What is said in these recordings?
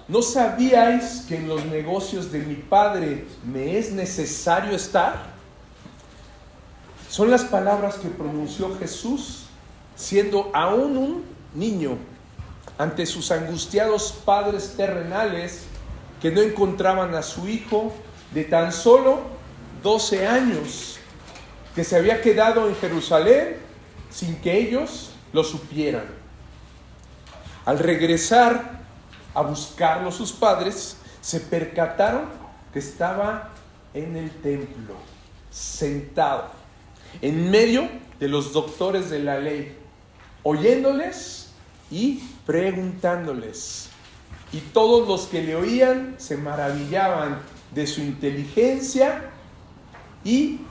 ¿no sabíais que en los negocios de mi Padre me es necesario estar? Son las palabras que pronunció Jesús siendo aún un niño ante sus angustiados padres terrenales que no encontraban a su hijo de tan solo 12 años, que se había quedado en Jerusalén sin que ellos lo supieran. Al regresar a buscarlo sus padres, se percataron que estaba en el templo, sentado, en medio de los doctores de la ley, oyéndoles y preguntándoles. Y todos los que le oían se maravillaban de su inteligencia y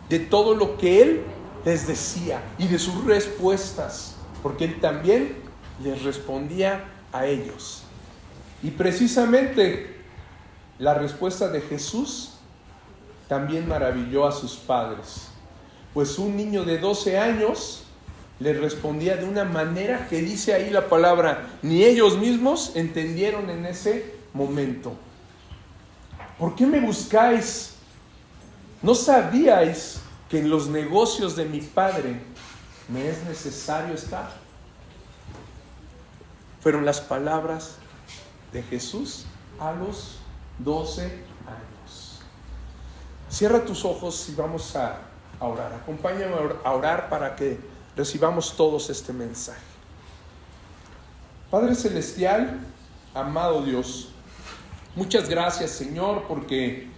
de todo lo que él les decía y de sus respuestas, porque él también les respondía a ellos. Y precisamente la respuesta de Jesús también maravilló a sus padres, pues un niño de 12 años le respondía de una manera que dice ahí la palabra, ni ellos mismos entendieron en ese momento. ¿Por qué me buscáis? ¿No sabíais que en los negocios de mi Padre me es necesario estar? Fueron las palabras de Jesús a los 12 años. Cierra tus ojos y vamos a orar. Acompáñame a orar para que recibamos todos este mensaje. Padre Celestial, amado Dios, muchas gracias, Señor, porque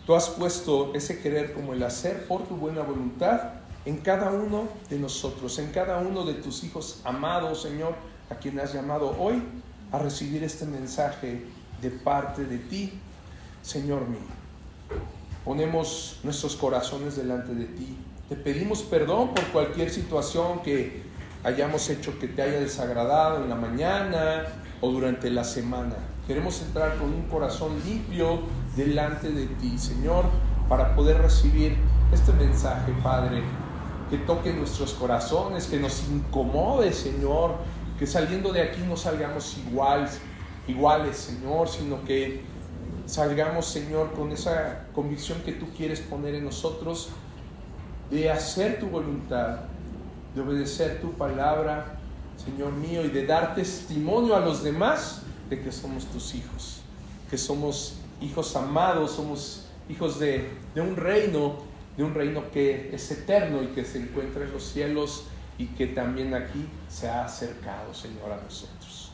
tú has puesto ese querer como el hacer por tu buena voluntad en cada uno de nosotros, en cada uno de tus hijos amados, Señor, a quien has llamado hoy a recibir este mensaje de parte de ti, Señor mío. Ponemos nuestros corazones delante de ti. Te pedimos perdón por cualquier situación que hayamos hecho que te haya desagradado en la mañana o durante la semana. Queremos entrar con un corazón limpio delante de ti, Señor, para poder recibir este mensaje, Padre, que toque nuestros corazones, que nos incomode, Señor, que saliendo de aquí no salgamos iguales, Señor, sino que salgamos, Señor, con esa convicción que tú quieres poner en nosotros de hacer tu voluntad, de obedecer tu palabra, Señor mío, y de dar testimonio a los demás de que somos tus hijos, que somos hijos amados, somos hijos de un reino que es eterno y que se encuentra en los cielos y que también aquí se ha acercado, Señor, a nosotros.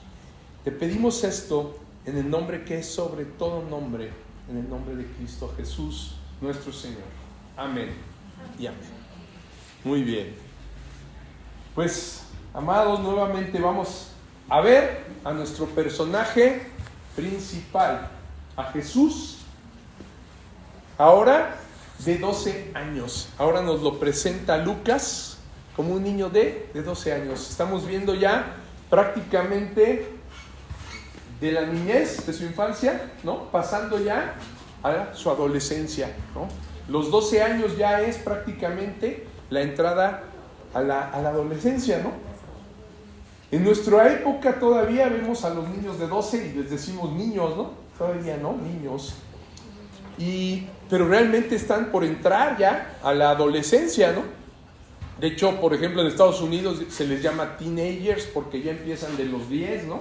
Te pedimos esto en el nombre que es sobre todo nombre, en el nombre de Cristo Jesús, nuestro Señor. Amén y amén. Muy bien. Pues, amados, nuevamente vamos a ver a nuestro personaje principal, a Jesús, ahora de 12 años. Ahora nos lo presenta Lucas como un niño de 12 años. Estamos viendo ya prácticamente de la niñez, de su infancia, ¿no? Pasando ya a su adolescencia, ¿no? Los 12 años ya es prácticamente la entrada a la adolescencia, ¿no? En nuestra época todavía vemos a los niños de 12 y les decimos niños, ¿no? Todavía no, niños. Pero realmente están por entrar ya a la adolescencia, ¿no? De hecho, por ejemplo, en Estados Unidos se les llama teenagers porque ya empiezan de los 10, ¿no?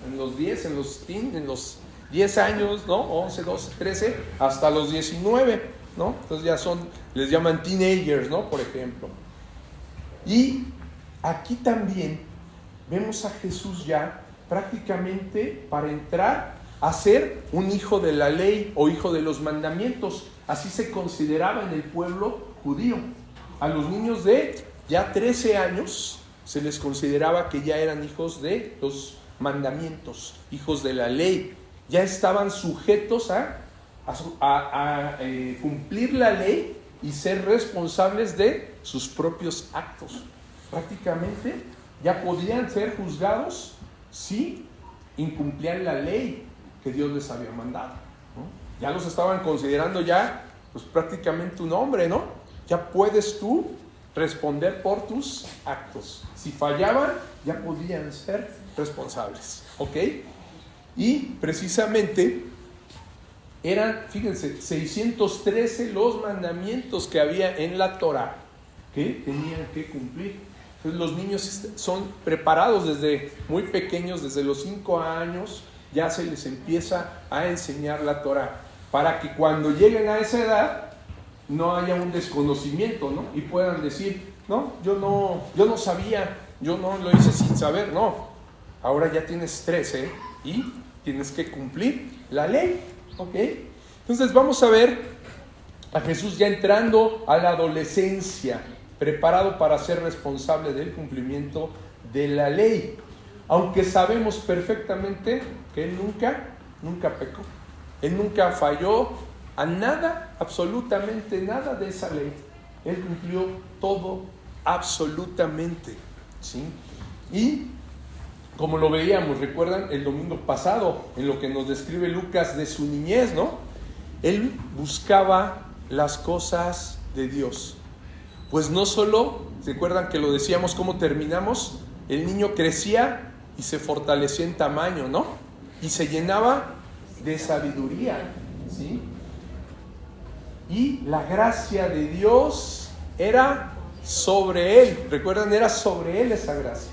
En los 10 años, ¿no? 11, 12, 13, hasta los 19, ¿no? Entonces ya les llaman teenagers, ¿no? Por ejemplo. Y aquí también vemos a Jesús ya prácticamente para entrar a ser un hijo de la ley o hijo de los mandamientos. Así se consideraba en el pueblo judío. A los niños de ya 13 años se les consideraba que ya eran hijos de los mandamientos, hijos de la ley. Ya estaban sujetos a cumplir la ley y ser responsables de sus propios actos. Prácticamente ya podían ser juzgados si incumplían la ley que Dios les había mandado, ¿no? Ya los estaban considerando ya, pues prácticamente un hombre, ¿no? Ya puedes tú responder por tus actos. Si fallaban, ya podían ser responsables, ¿ok? Y precisamente eran, fíjense, 613 los mandamientos que había en la Torá que tenían que cumplir. Entonces los niños son preparados desde muy pequeños, desde los 5 años, ya se les empieza a enseñar la Torá, para que cuando lleguen a esa edad no haya un desconocimiento, ¿no? Y puedan decir, no, yo no sabía, yo no lo hice sin saber, no. Ahora ya tienes 13 y tienes que cumplir la ley, ¿ok? Entonces vamos a ver a Jesús ya entrando a la adolescencia, preparado para ser responsable del cumplimiento de la ley. Aunque sabemos perfectamente que Él nunca pecó. Él nunca falló a nada, absolutamente nada de esa ley. Él cumplió todo, absolutamente, ¿sí? Y como lo veíamos, recuerdan el domingo pasado, en lo que nos describe Lucas de su niñez, ¿no? Él buscaba las cosas de Dios. Pues no solo, ¿se acuerdan que lo decíamos cómo terminamos? El niño crecía y se fortalecía en tamaño, ¿no? Y se llenaba de sabiduría, ¿sí? Y la gracia de Dios era sobre él. ¿Recuerdan? Era sobre él esa gracia.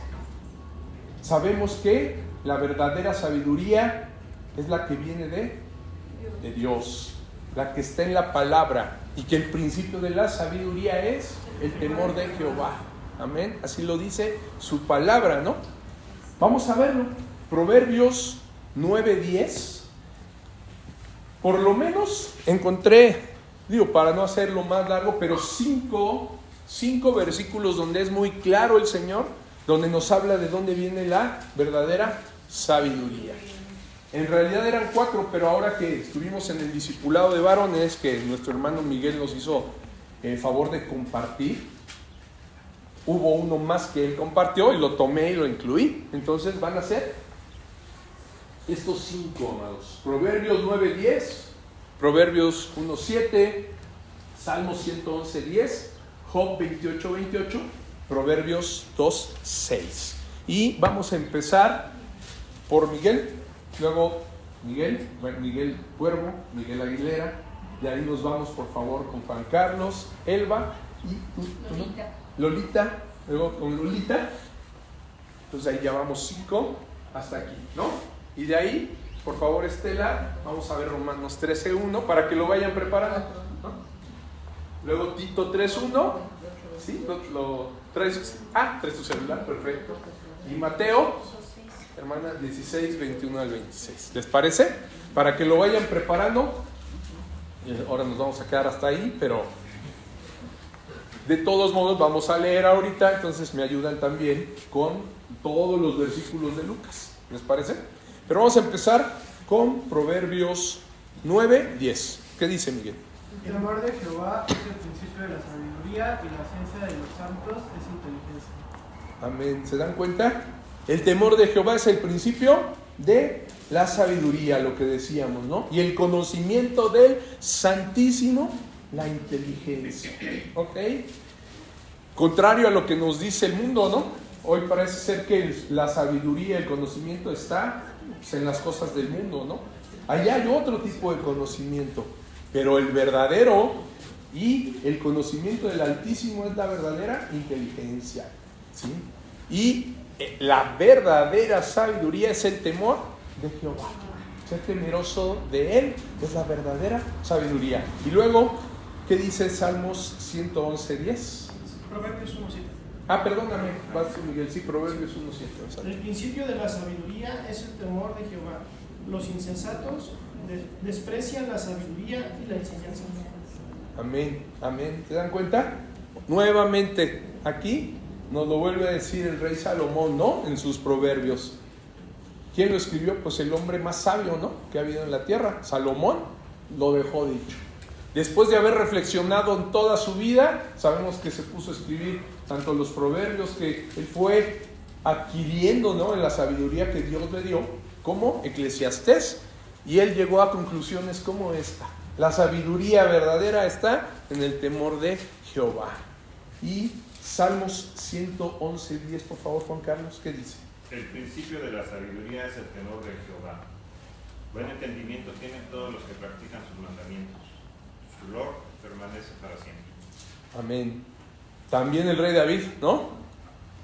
Sabemos que la verdadera sabiduría es la que viene de Dios, la que está en la palabra, y que el principio de la sabiduría es el temor de Jehová. Amén. Así lo dice su palabra, ¿no? Vamos a verlo. Proverbios 9:10. Por lo menos encontré, para no hacerlo más largo, pero cinco versículos donde es muy claro el Señor, donde nos habla de dónde viene la verdadera sabiduría. En realidad eran 4, pero ahora que estuvimos en el discipulado de varones, que nuestro hermano Miguel nos hizo el favor de compartir, hubo uno más que él compartió y lo tomé y lo incluí. Entonces van a ser estos 5, amados. Proverbios 9:10, Proverbios 1:7, Salmos 111:10, Job 28:28, Proverbios 2:6. Y vamos a empezar por Miguel, luego Miguel Cuervo, Miguel Aguilera, y ahí nos vamos por favor con Juan Carlos, Elba y Lolita, luego con Lolita. Entonces ahí ya vamos 5 hasta aquí, ¿no? Y de ahí, por favor Estela, vamos a ver Romanos 13:1 para que lo vayan preparando, ¿no? Luego Tito 3:1, ¿sí? Lo traes, traes tu celular, perfecto. Y Mateo, hermana, 16:21 al 26. ¿Les parece? Para que lo vayan preparando. Ahora nos vamos a quedar hasta ahí, pero de todos modos vamos a leer ahorita, entonces me ayudan también con todos los versículos de Lucas. ¿Les parece? Pero vamos a empezar con Proverbios 9:10. ¿Qué dice Miguel? El temor de Jehová es el principio de la sabiduría y la ciencia de los santos es inteligencia. Amén. ¿Se dan cuenta? El temor de Jehová es el principio de la sabiduría, lo que decíamos, ¿no? Y el conocimiento del Santísimo, la inteligencia. ¿Ok? Contrario a lo que nos dice el mundo, ¿no? Hoy parece ser que la sabiduría, el conocimiento está en las cosas del mundo, ¿no? Allá hay otro tipo de conocimiento, pero el verdadero y el conocimiento del Altísimo es la verdadera inteligencia, ¿sí? Y la verdadera sabiduría es el temor de Jehová. Ser temeroso de Él es la verdadera sabiduría. Y luego, ¿qué dice Salmos 111:10? Proverbios 1:7. Perdóname, vas tú, Miguel. Sí, Proverbios 1:7. El principio de la sabiduría es el temor de Jehová. Los insensatos desprecian la sabiduría y la enseñanza. Amén, amén. ¿Se dan cuenta? Nuevamente, aquí nos lo vuelve a decir el rey Salomón, ¿no? En sus proverbios. ¿Quién lo escribió? Pues el hombre más sabio, ¿no? Que ha habido en la tierra. Salomón lo dejó dicho. Después de haber reflexionado en toda su vida, sabemos que se puso a escribir tanto los proverbios que él fue adquiriendo, ¿no? En la sabiduría que Dios le dio, como Eclesiastés. Y él llegó a conclusiones como esta. La sabiduría verdadera está en el temor de Jehová. Y Salmos 111:10, por favor, Juan Carlos, ¿qué dice? El principio de la sabiduría es el temor de Jehová. Buen entendimiento tienen todos los que practican sus mandamientos. Su olor permanece para siempre. Amén. También el rey David, ¿no?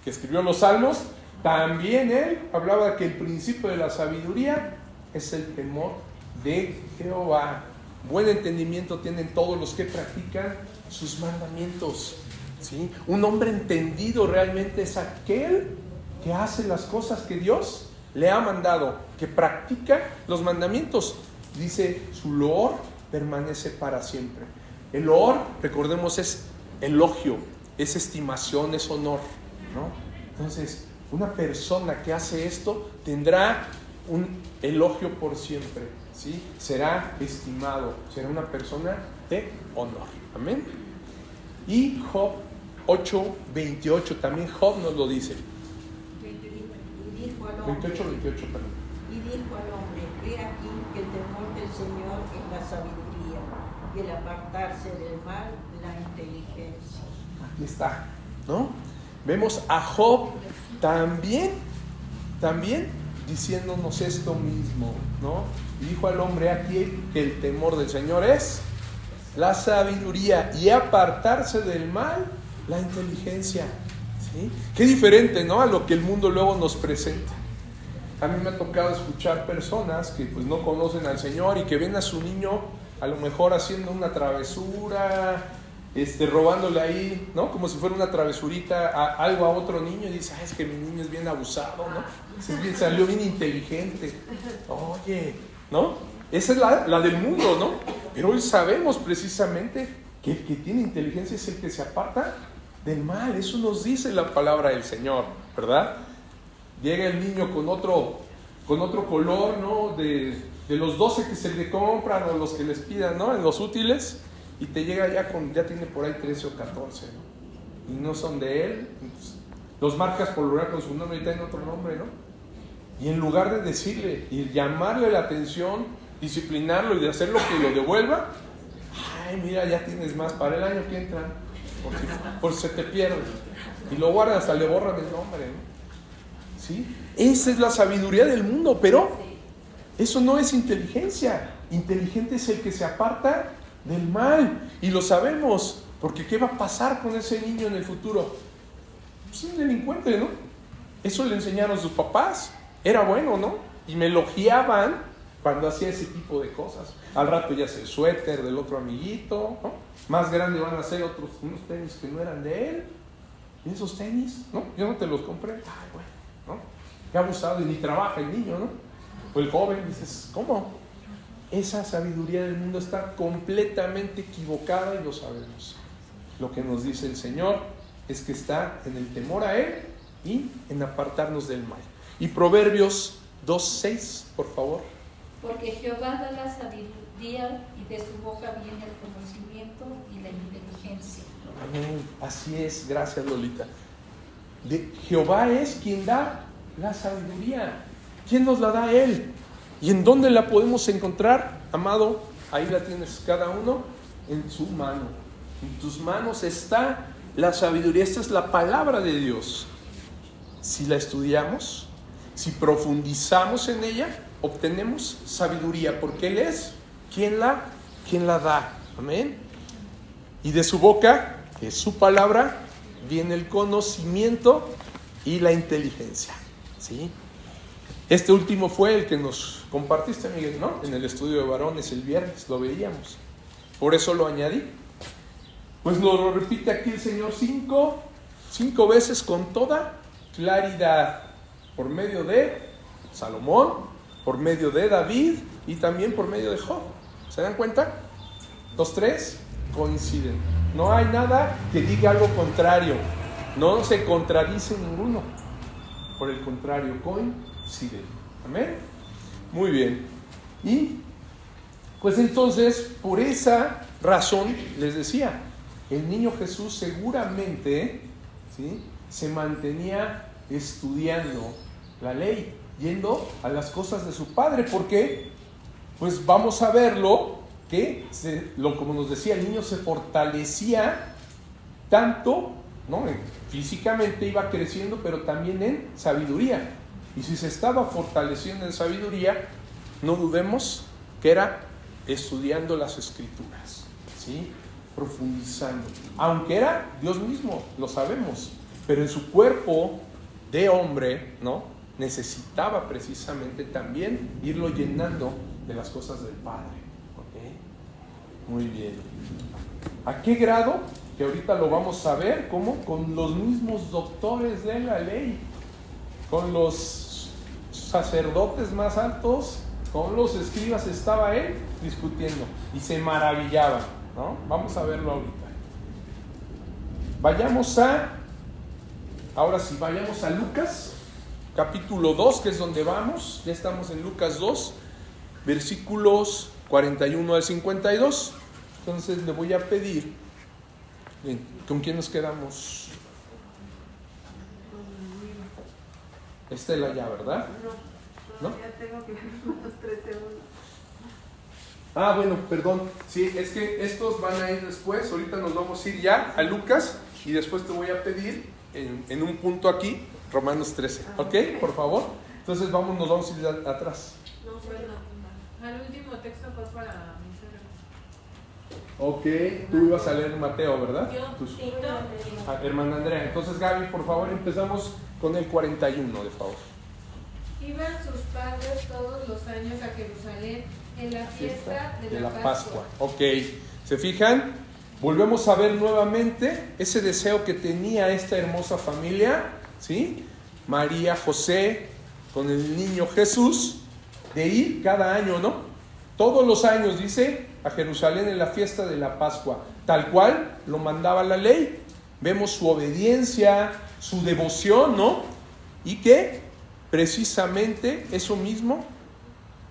Que escribió los salmos, también él hablaba que el principio de la sabiduría es el temor de Jehová. Buen entendimiento tienen todos los que practican sus mandamientos, ¿sí? Un hombre entendido realmente es aquel que hace las cosas que Dios le ha mandado, que practica los mandamientos. Dice, su loor permanece para siempre. El loor, recordemos, es elogio, es estimación, es honor, ¿no? Entonces, una persona que hace esto tendrá un elogio por siempre, ¿sí? Será estimado, será una persona de honor. Amén. Y Job 8:28, también Job nos lo dice. 28, perdón. Y dijo al hombre, he aquí que el temor del Señor es la sabiduría, y el apartarse del mal, la inteligencia. Aquí está, ¿no? Vemos a Job también diciéndonos esto mismo, ¿no? Y dijo al hombre, aquí que el temor del Señor es la sabiduría, y apartarse del mal, la inteligencia, ¿sí? Qué diferente, ¿no? A lo que el mundo luego nos presenta. A mí me ha tocado escuchar personas que pues no conocen al Señor y que ven a su niño a lo mejor haciendo una travesura, robándole ahí, ¿no? Como si fuera una travesurita algo a otro niño, y dice, es que mi niño es bien abusado, ¿no? Salió bien inteligente. Oye, ¿no? Esa es la del mundo, ¿no? Pero hoy sabemos precisamente que el que tiene inteligencia es el que se aparta del mal. Eso nos dice la palabra del Señor, ¿verdad? Llega el niño con otro color, ¿no? De los 12 que se le compran o los que les pidan, ¿no? En los útiles, y te llega ya tiene por ahí 13 o 14, ¿no? Y no son de él, pues, los marcas por lugar con su nombre y tienen otro nombre, ¿no? Y en lugar de decirle y llamarle la atención, disciplinarlo y de hacer lo que lo devuelva, ay, mira, ya tienes más para el año que entra, por si se te pierde, y lo guardan, hasta le borran el nombre, ¿no? ¿Sí? Esa es la sabiduría del mundo, pero eso no es inteligencia. Inteligente es el que se aparta del mal, y lo sabemos, porque ¿qué va a pasar con ese niño en el futuro? Pues un delincuente, ¿no? Eso le enseñaron sus papás, era bueno, ¿no? Y me elogiaban cuando hacía ese tipo de cosas. Al rato ya hace el suéter del otro amiguito, ¿no? Más grande van a ser unos tenis que no eran de él. ¿Y esos tenis? ¿No? Yo no te los compré. Ay, bueno, ¿no? Qué abusado, y ni trabaja el niño, ¿no? O el joven, dices, ¿cómo? Esa sabiduría del mundo está completamente equivocada, y lo sabemos. Lo que nos dice el Señor es que está en el temor a Él y en apartarnos del mal. Y Proverbios 2:6, por favor. Porque Jehová da la sabiduría, y de su boca viene el conocimiento y la inteligencia. Amén. Así es, gracias Lolita. Jehová es quien da la sabiduría. ¿Quién nos la da? Él. ¿Y en dónde la podemos encontrar, amado? Ahí la tienes cada uno, en su mano. En tus manos está la sabiduría. Esta es la palabra de Dios. Si la estudiamos, si profundizamos en ella, obtenemos sabiduría, porque Él es quien la da. Amén. Y de su boca, que es su palabra, viene el conocimiento y la inteligencia, ¿sí? Este último fue el que nos compartiste, Miguel, ¿no? En el estudio de varones el viernes, lo veíamos. Por eso lo añadí. Pues lo repite aquí el Señor cinco veces con toda claridad. Por medio de Salomón, por medio de David y también por medio de Job. ¿Se dan cuenta? Los tres coinciden. No hay nada que diga algo contrario. No se contradice ninguno. Por el contrario, coinciden. Amén. Muy bien. Y pues entonces, por esa razón, les decía, el niño Jesús seguramente, ¿sí?, se mantenía estudiando la ley, yendo a las cosas de su padre, porque pues vamos a verlo que como nos decía, el niño se fortalecía tanto, ¿no?, físicamente iba creciendo, pero también en sabiduría. Y si se estaba fortaleciendo en sabiduría, no dudemos que era estudiando las Escrituras, ¿sí? Profundizando, aunque era Dios mismo, lo sabemos, pero en su cuerpo de hombre, ¿no? Necesitaba precisamente también irlo llenando de las cosas del Padre. ¿Ok? Muy bien. ¿A qué grado? Que ahorita lo vamos a ver, ¿cómo? Con los mismos doctores de la ley, con los sacerdotes más altos, con los escribas estaba él discutiendo y se maravillaban, ¿no? Vamos a verlo ahorita. Vayamos a Lucas, capítulo 2, que es donde vamos. Ya estamos en Lucas 2, versículos 41 al 52. Entonces le voy a pedir, ¿con quién nos quedamos? Estela ya, ¿verdad? No, ¿No? ya tengo que ver unos 13 segundos. Ah, bueno, perdón. Sí, es que estos van a ir después. Ahorita nos vamos a ir ya a Lucas y después te voy a pedir en un punto aquí, Romanos 13. ¿Ok? Por favor. Entonces nos vamos a ir atrás. No, bueno, al último texto fue para mi cerebro. Ok, tú ibas a leer Mateo, ¿verdad? Yo, Tus- Tito, hermana Andrea. Entonces, Gaby, por favor, empezamos con el 41, de favor. Iban sus padres todos los años a Jerusalén en la fiesta de la Pascua. Ok, ¿se fijan? Volvemos a ver nuevamente ese deseo que tenía esta hermosa familia, ¿sí? María, José, con el niño Jesús, de ir cada año, ¿no? Todos los años, dice, a Jerusalén en la fiesta de la Pascua, tal cual lo mandaba la ley. Vemos su obediencia, su devoción, ¿no? Y que precisamente eso mismo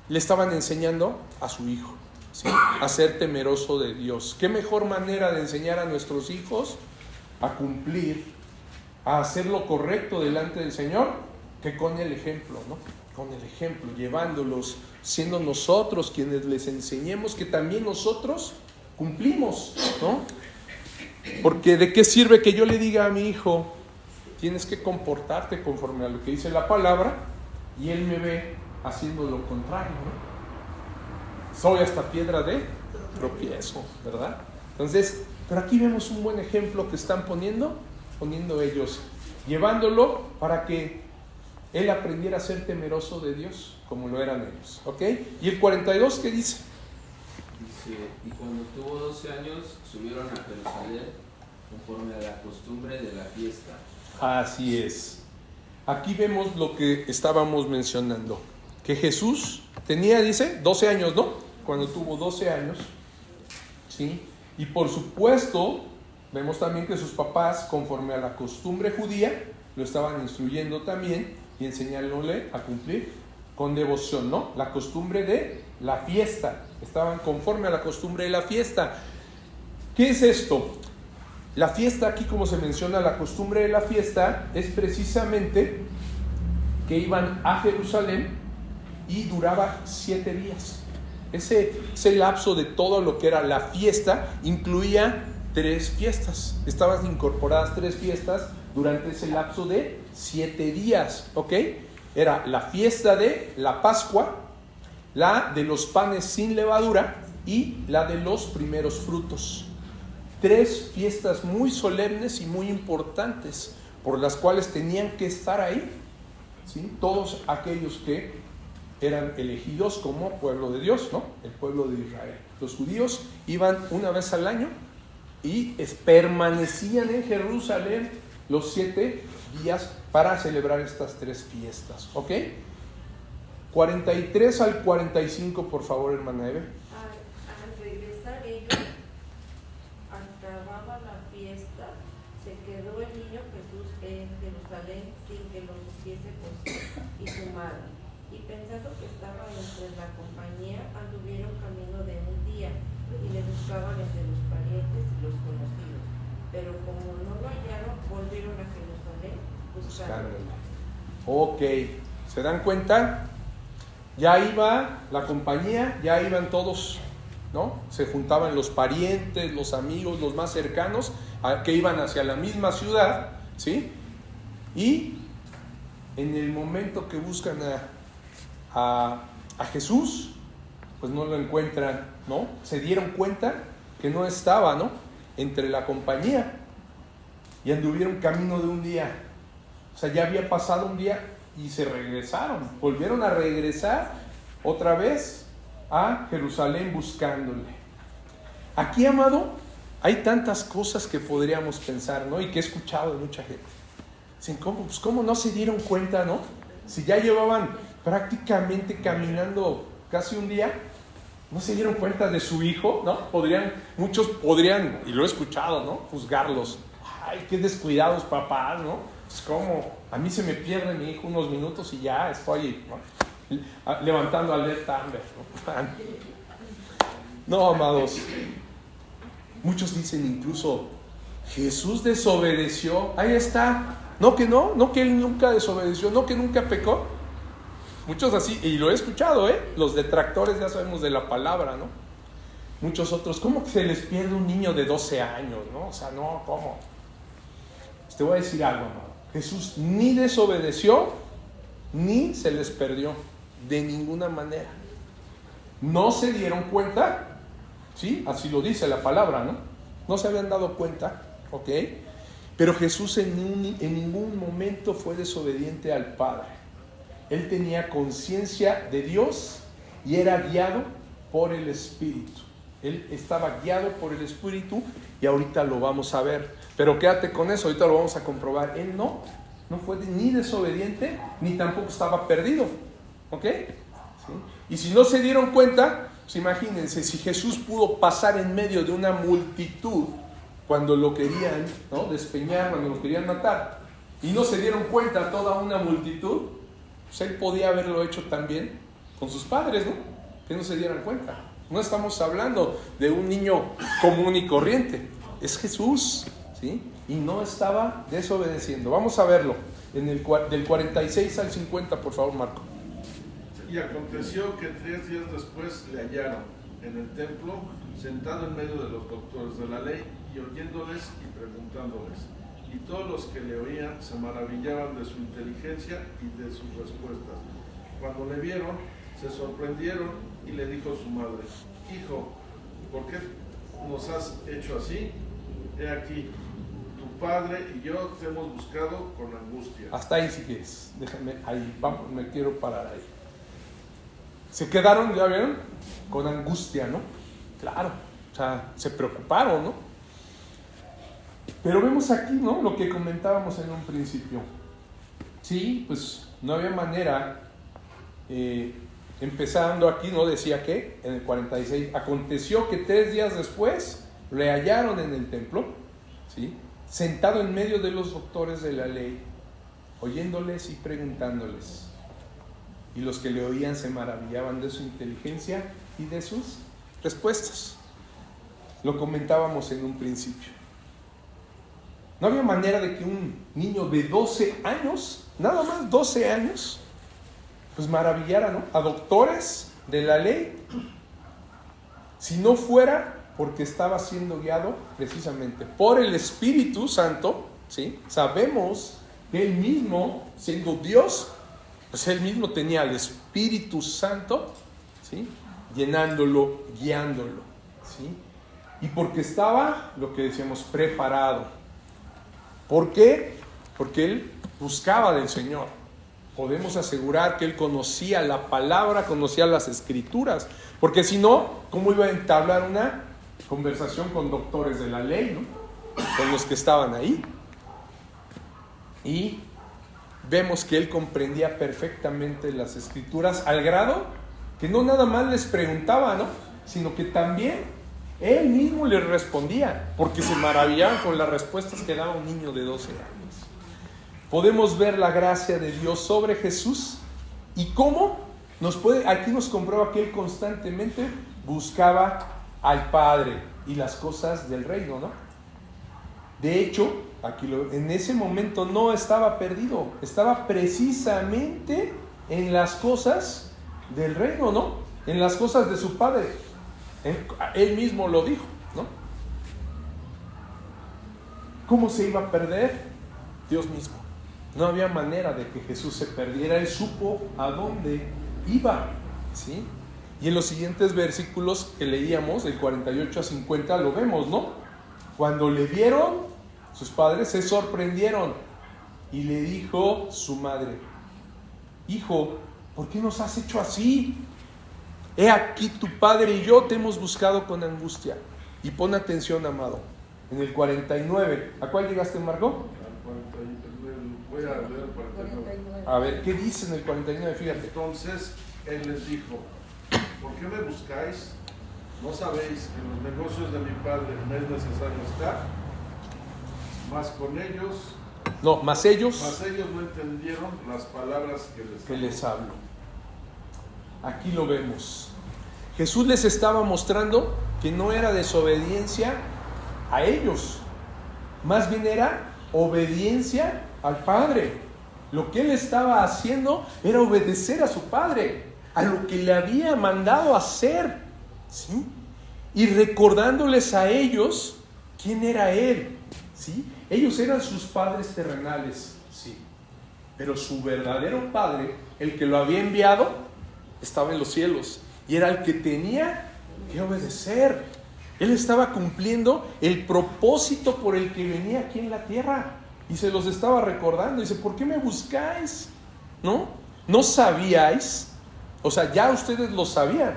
le estaban enseñando a su hijo, ¿sí? A ser temeroso de Dios. ¿Qué mejor manera de enseñar a nuestros hijos a cumplir, a hacer lo correcto delante del Señor, que con el ejemplo, ¿no? Con el ejemplo, llevándolos, siendo nosotros quienes les enseñemos que también nosotros cumplimos, ¿no? Porque ¿de qué sirve que yo le diga a mi hijo, tienes que comportarte conforme a lo que dice la palabra, y él me ve haciendo lo contrario, ¿no? Soy hasta piedra de tropiezo, ¿verdad? Entonces, pero aquí vemos un buen ejemplo que están poniendo ellos, llevándolo para que él aprendiera a ser temeroso de Dios, como lo eran ellos, ¿ok? Y el 42, ¿qué dice? Dice, y cuando tuvo 12 años, subieron a Jerusalén conforme a la costumbre de la fiesta. Así es. Aquí vemos lo que estábamos mencionando, que Jesús tenía, dice, 12 años, ¿no? Cuando tuvo 12 años, ¿sí? Y por supuesto, vemos también que sus papás, conforme a la costumbre judía, lo estaban instruyendo también y enseñándole a cumplir con devoción, ¿no? La costumbre de la fiesta. Estaban conforme a la costumbre de la fiesta. ¿Qué es esto? La fiesta aquí, como se menciona, la costumbre de la fiesta es precisamente que iban a Jerusalén y duraba 7 días. Ese lapso de todo lo que era la fiesta incluía 3 fiestas. Estaban incorporadas 3 fiestas durante ese lapso de 7 días, ¿ok? Era la fiesta de la Pascua, la de los panes sin levadura y la de los primeros frutos. 3 fiestas muy solemnes y muy importantes por las cuales tenían que estar ahí, ¿sí? Todos aquellos que eran elegidos como pueblo de Dios, ¿no? El pueblo de Israel. Los judíos iban una vez al año y permanecían en Jerusalén los 7 días para celebrar estas 3 fiestas, ¿ok? 43 al 45, por favor, hermana Eve. Al regresar ellos, acababa la fiesta, se quedó el niño Jesús en Jerusalén sin que lo supiese José y su madre. Y pensando que estaba entre la compañía, anduvieron camino de un día y le buscaban entre los parientes y los conocidos. Pero como no lo hallaron, volvieron a Jerusalén buscándolo. Ok, ¿se dan cuenta? Ya iba la compañía, ya iban todos, ¿no? Se juntaban los parientes, los amigos, los más cercanos, que iban hacia la misma ciudad, ¿sí? Y en el momento que buscan a a Jesús, pues no lo encuentran, ¿no? Se dieron cuenta que no estaba, ¿no?, entre la compañía, y anduvieron camino de un día. O sea, ya había pasado un día y se regresaron, volvieron a regresar otra vez a Jerusalén buscándole. Aquí, amado, hay tantas cosas que podríamos pensar, ¿no?, y que he escuchado de mucha gente. Dicen, ¿cómo no se dieron cuenta, no? Si ya llevaban prácticamente caminando casi un día, ¿no se dieron cuenta de su hijo, no? Muchos podrían, y lo he escuchado, ¿no?, juzgarlos. Ay, qué descuidados papás, ¿no? Es como, a mí se me pierde mi hijo unos minutos y ya estoy, ¿no?, levantando alerta Amber, ¿no? No, amados. Muchos dicen incluso, Jesús desobedeció. Ahí está. No que él nunca desobedeció, no que nunca pecó. Muchos así, y lo he escuchado, los detractores ya sabemos de la palabra, ¿no? Muchos otros, ¿cómo que se les pierde un niño de 12 años, no? O sea, no, ¿cómo? Te voy a decir algo, amado. Jesús ni desobedeció, ni se les perdió, de ninguna manera. No se dieron cuenta, ¿sí? Así lo dice la palabra, ¿no? No se habían dado cuenta, ¿ok? Pero Jesús en ningún momento fue desobediente al Padre. Él tenía conciencia de Dios y era guiado por el Espíritu. Él estaba guiado por el Espíritu y ahorita lo vamos a ver. Pero quédate con eso, ahorita lo vamos a comprobar. Él no fue ni desobediente ni tampoco estaba perdido, ¿ok? ¿Sí? Y si no se dieron cuenta, pues imagínense, si Jesús pudo pasar en medio de una multitud cuando lo querían, ¿no?, despeñar, cuando lo querían matar, y no se dieron cuenta toda una multitud, pues él podía haberlo hecho también con sus padres, ¿no?, que no se dieran cuenta. No estamos hablando de un niño común y corriente, es Jesús, ¿sí? Y no estaba desobedeciendo. Vamos a verlo del 46 al 50, por favor, Marco. Y aconteció que 3 días después le hallaron en el templo, sentado en medio de los doctores de la ley, y oyéndoles y preguntándoles. Y todos los que le oían se maravillaban de su inteligencia y de sus respuestas. Cuando le vieron, se sorprendieron, y le dijo su madre: Hijo, ¿por qué nos has hecho así? He aquí, tu padre y yo te hemos buscado con angustia. Hasta ahí si quieres, déjame ahí, vamos, me quiero parar ahí. Se quedaron, ¿ya vieron?, con angustia, ¿no? Claro, o sea, se preocuparon, ¿no? Pero vemos aquí, ¿no?, lo que comentábamos en un principio. Sí, pues no había manera, empezando aquí, ¿no? Decía que en el 46, aconteció que 3 días después le hallaron en el templo, ¿sí?, sentado en medio de los doctores de la ley, oyéndoles y preguntándoles. Y los que le oían se maravillaban de su inteligencia y de sus respuestas. Lo comentábamos en un principio. No había manera de que un niño de 12 años, nada más 12 años, pues maravillara, ¿no?, a doctores de la ley, si no fuera porque estaba siendo guiado precisamente por el Espíritu Santo, ¿sí? Sabemos que Él mismo, siendo Dios, pues Él mismo tenía al Espíritu Santo, ¿sí?, llenándolo, guiándolo, ¿sí? Y porque estaba, lo que decíamos, preparado. ¿Por qué? Porque Él buscaba del Señor. Podemos asegurar que Él conocía la palabra, conocía las Escrituras, porque si no, ¿cómo iba a entablar una conversación con doctores de la ley, ¿no?, con los que estaban ahí? Y vemos que Él comprendía perfectamente las Escrituras, al grado que no nada más les preguntaba, ¿no?, sino que también Él mismo les respondía, porque se maravillaban con las respuestas que daba un niño de 12 años. Podemos ver la gracia de Dios sobre Jesús y cómo aquí nos comprueba que Él constantemente buscaba al Padre y las cosas del reino, ¿no? De hecho, en ese momento no estaba perdido, estaba precisamente en las cosas del reino, ¿no?, en las cosas de su Padre. Él mismo lo dijo, ¿no? ¿Cómo se iba a perder? Dios mismo. No había manera de que Jesús se perdiera. Él supo a dónde iba. ¿sí? Y en los siguientes versículos que leíamos, del 48 a 50, lo vemos, ¿no? Cuando le vieron, sus padres se sorprendieron y le dijo su madre: hijo, ¿por qué nos has hecho así? He aquí tu padre y yo te hemos buscado con angustia. Y pon atención, amado, en el 49. ¿A cuál llegaste, Margot? Al 49. Voy a leer el 49. A ver, ¿qué dice en el 49? Fíjate. Entonces él les dijo: ¿por qué me buscáis? ¿No sabéis que en los negocios de mi padre me es necesario estar? Mas ellos no entendieron las palabras que les hablo. Aquí lo vemos. Jesús les estaba mostrando que no era desobediencia a ellos, más bien era obediencia al Padre. Lo que él estaba haciendo era obedecer a su Padre, a lo que le había mandado hacer, ¿sí? Y recordándoles a ellos quién era él, ¿sí? Ellos eran sus padres terrenales, sí, pero su verdadero Padre, el que lo había enviado, estaba en los cielos y era el que tenía que obedecer. Él estaba cumpliendo el propósito por el que venía aquí en la tierra y se los estaba recordando. Dice: ¿por qué me buscáis? ¿No sabíais? O sea, ya ustedes lo sabían,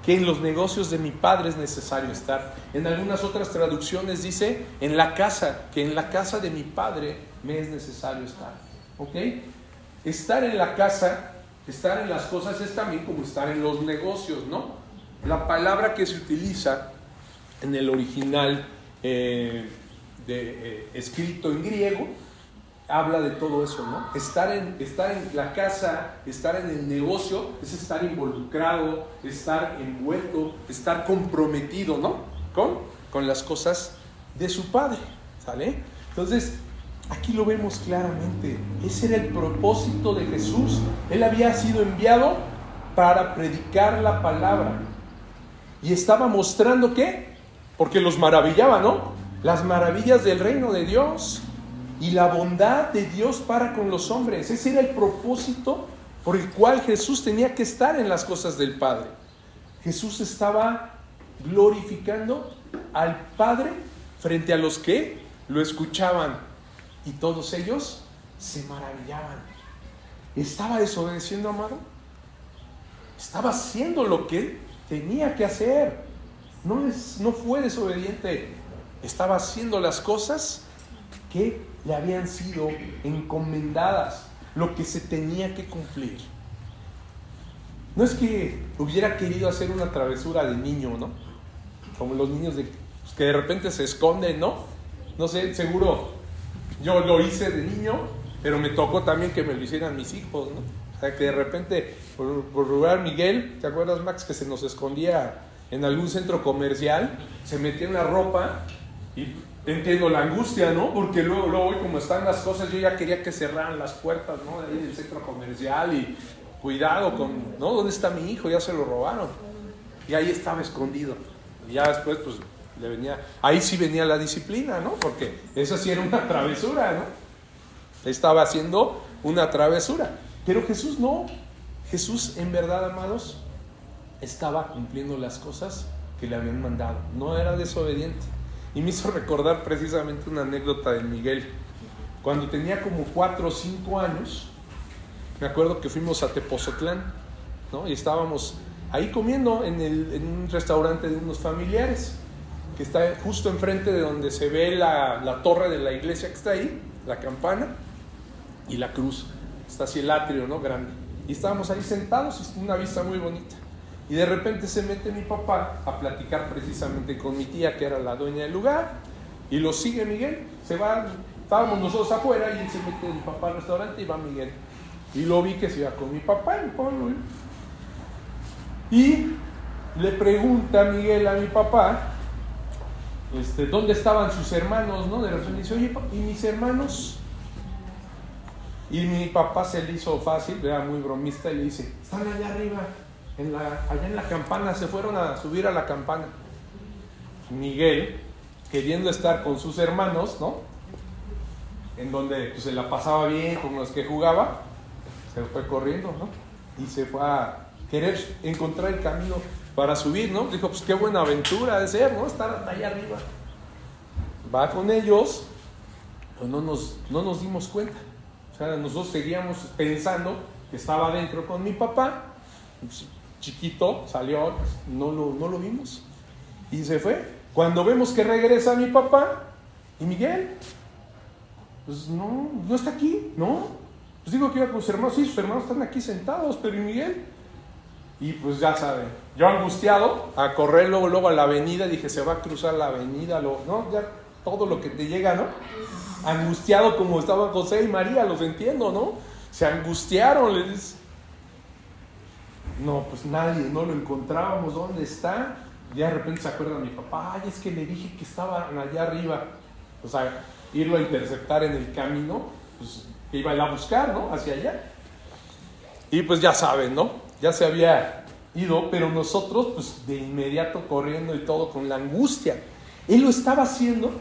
que en los negocios de mi Padre es necesario estar. En algunas otras traducciones dice en la casa, que en la casa de mi Padre me es necesario estar. ¿Ok? Estar en la casa, estar en las cosas es también como estar en los negocios, ¿no? La palabra que se utiliza en el original escrito en griego habla de todo eso, ¿no? Estar en la casa, estar en el negocio, es estar involucrado, estar envuelto, estar comprometido, ¿no? Con las cosas de su Padre, ¿sale? Entonces, aquí lo vemos claramente. Ese era el propósito de Jesús. Él había sido enviado para predicar la palabra. Y estaba mostrando ¿qué? Porque los maravillaba, ¿no? Las maravillas del reino de Dios y la bondad de Dios para con los hombres. Ese era el propósito por el cual Jesús tenía que estar en las cosas del Padre. Jesús estaba glorificando al Padre frente a los que lo escuchaban y todos ellos se maravillaban. ¿Estaba desobedeciendo, amado? Estaba haciendo lo que tenía que hacer. No fue desobediente. Estaba haciendo las cosas que le habían sido encomendadas, lo que se tenía que cumplir. No es que hubiera querido hacer una travesura de niño, ¿no? Como los niños que de repente se esconden, ¿no? No sé, seguro yo lo hice de niño, pero me tocó también que me lo hicieran mis hijos, ¿no? O sea, que de repente, por lugar Miguel, ¿te acuerdas, Max, que se nos escondía en algún centro comercial? Se metía en la ropa y entiendo la angustia, ¿no? Porque luego hoy como están las cosas, yo ya quería que cerraran las puertas, ¿no? De ahí del centro comercial y cuidado con, ¿no? ¿Dónde está mi hijo? Ya se lo robaron. Y ahí estaba escondido. Y ya después, pues, ahí sí venía la disciplina, ¿no? Porque esa sí era una travesura, ¿no? Estaba haciendo una travesura. Pero Jesús no. Jesús, en verdad, amados, estaba cumpliendo las cosas que le habían mandado. No era desobediente. Y me hizo recordar precisamente una anécdota de Miguel. Cuando tenía como 4 o 5 años, me acuerdo que fuimos a Tepozotlán, ¿no? Y estábamos ahí comiendo en un restaurante de unos familiares, que está justo enfrente de donde se ve la torre de la iglesia que está ahí, la campana, y la cruz. Está así el atrio, ¿no? Grande. Y estábamos ahí sentados, una vista muy bonita. Y de repente se mete mi papá a platicar precisamente con mi tía, que era la dueña del lugar, y lo sigue Miguel. Se va, estábamos nosotros afuera y él se mete mi papá al restaurante y va Miguel. Y lo vi que se iba con mi papá, y le pregunta Miguel a mi papá, ¿dónde estaban sus hermanos? ¿No? De repente dice: oye, ¿y mis hermanos? Y mi papá se le hizo fácil, era muy bromista, y le dice: están allá arriba, allá en la campana, se fueron a subir a la campana. Miguel, queriendo estar con sus hermanos, ¿no? En donde pues, se la pasaba bien, con los que jugaba, se fue corriendo, ¿no? Y se fue a querer encontrar el camino para subir, ¿no? Dijo, pues qué buena aventura de ser, ¿no? Estar hasta allá arriba. Va con ellos, pero no nos dimos cuenta. O sea, nosotros seguíamos pensando que estaba adentro con mi papá, pues, chiquito, salió, pues, no lo vimos. Y se fue. Cuando vemos que regresa mi papá, ¿y Miguel? Pues no está aquí, ¿no? Pues digo que iba con sus hermanos, sí, sus hermanos están aquí sentados, pero ¿y Miguel? Y pues ya saben, yo angustiado, a correr luego a la avenida, dije, se va a cruzar la avenida, ¿no? Ya todo lo que te llega, ¿no? Angustiado como estaban José y María, los entiendo, ¿no? Se angustiaron, les dice. No, pues nadie, no lo encontrábamos, ¿dónde está? Ya de repente se acuerda mi papá, ay, es que le dije que estaban allá arriba. O sea, irlo a interceptar en el camino, pues que iba a buscar, ¿no? Hacia allá. Y pues ya saben, ¿no? Ya se había ido, pero nosotros, pues de inmediato corriendo y todo con la angustia. Él lo estaba haciendo,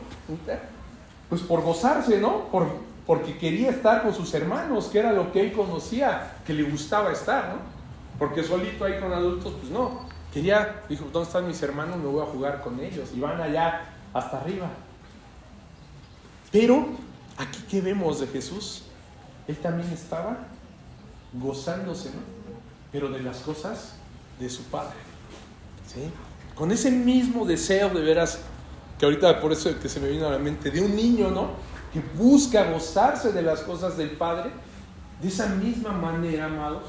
pues por gozarse, ¿no? Porque quería estar con sus hermanos, que era lo que él conocía, que le gustaba estar, ¿no? Porque solito ahí con adultos, pues no. Dijo, ¿dónde están mis hermanos? Me voy a jugar con ellos. Y van allá hasta arriba. Pero, aquí ¿qué vemos de Jesús? Él también estaba gozándose, ¿no? Pero de las cosas de su Padre, ¿sí? Con ese mismo deseo de veras, que ahorita por eso que se me vino a la mente, de un niño, ¿no? Que busca gozarse de las cosas del Padre. De esa misma manera, amados,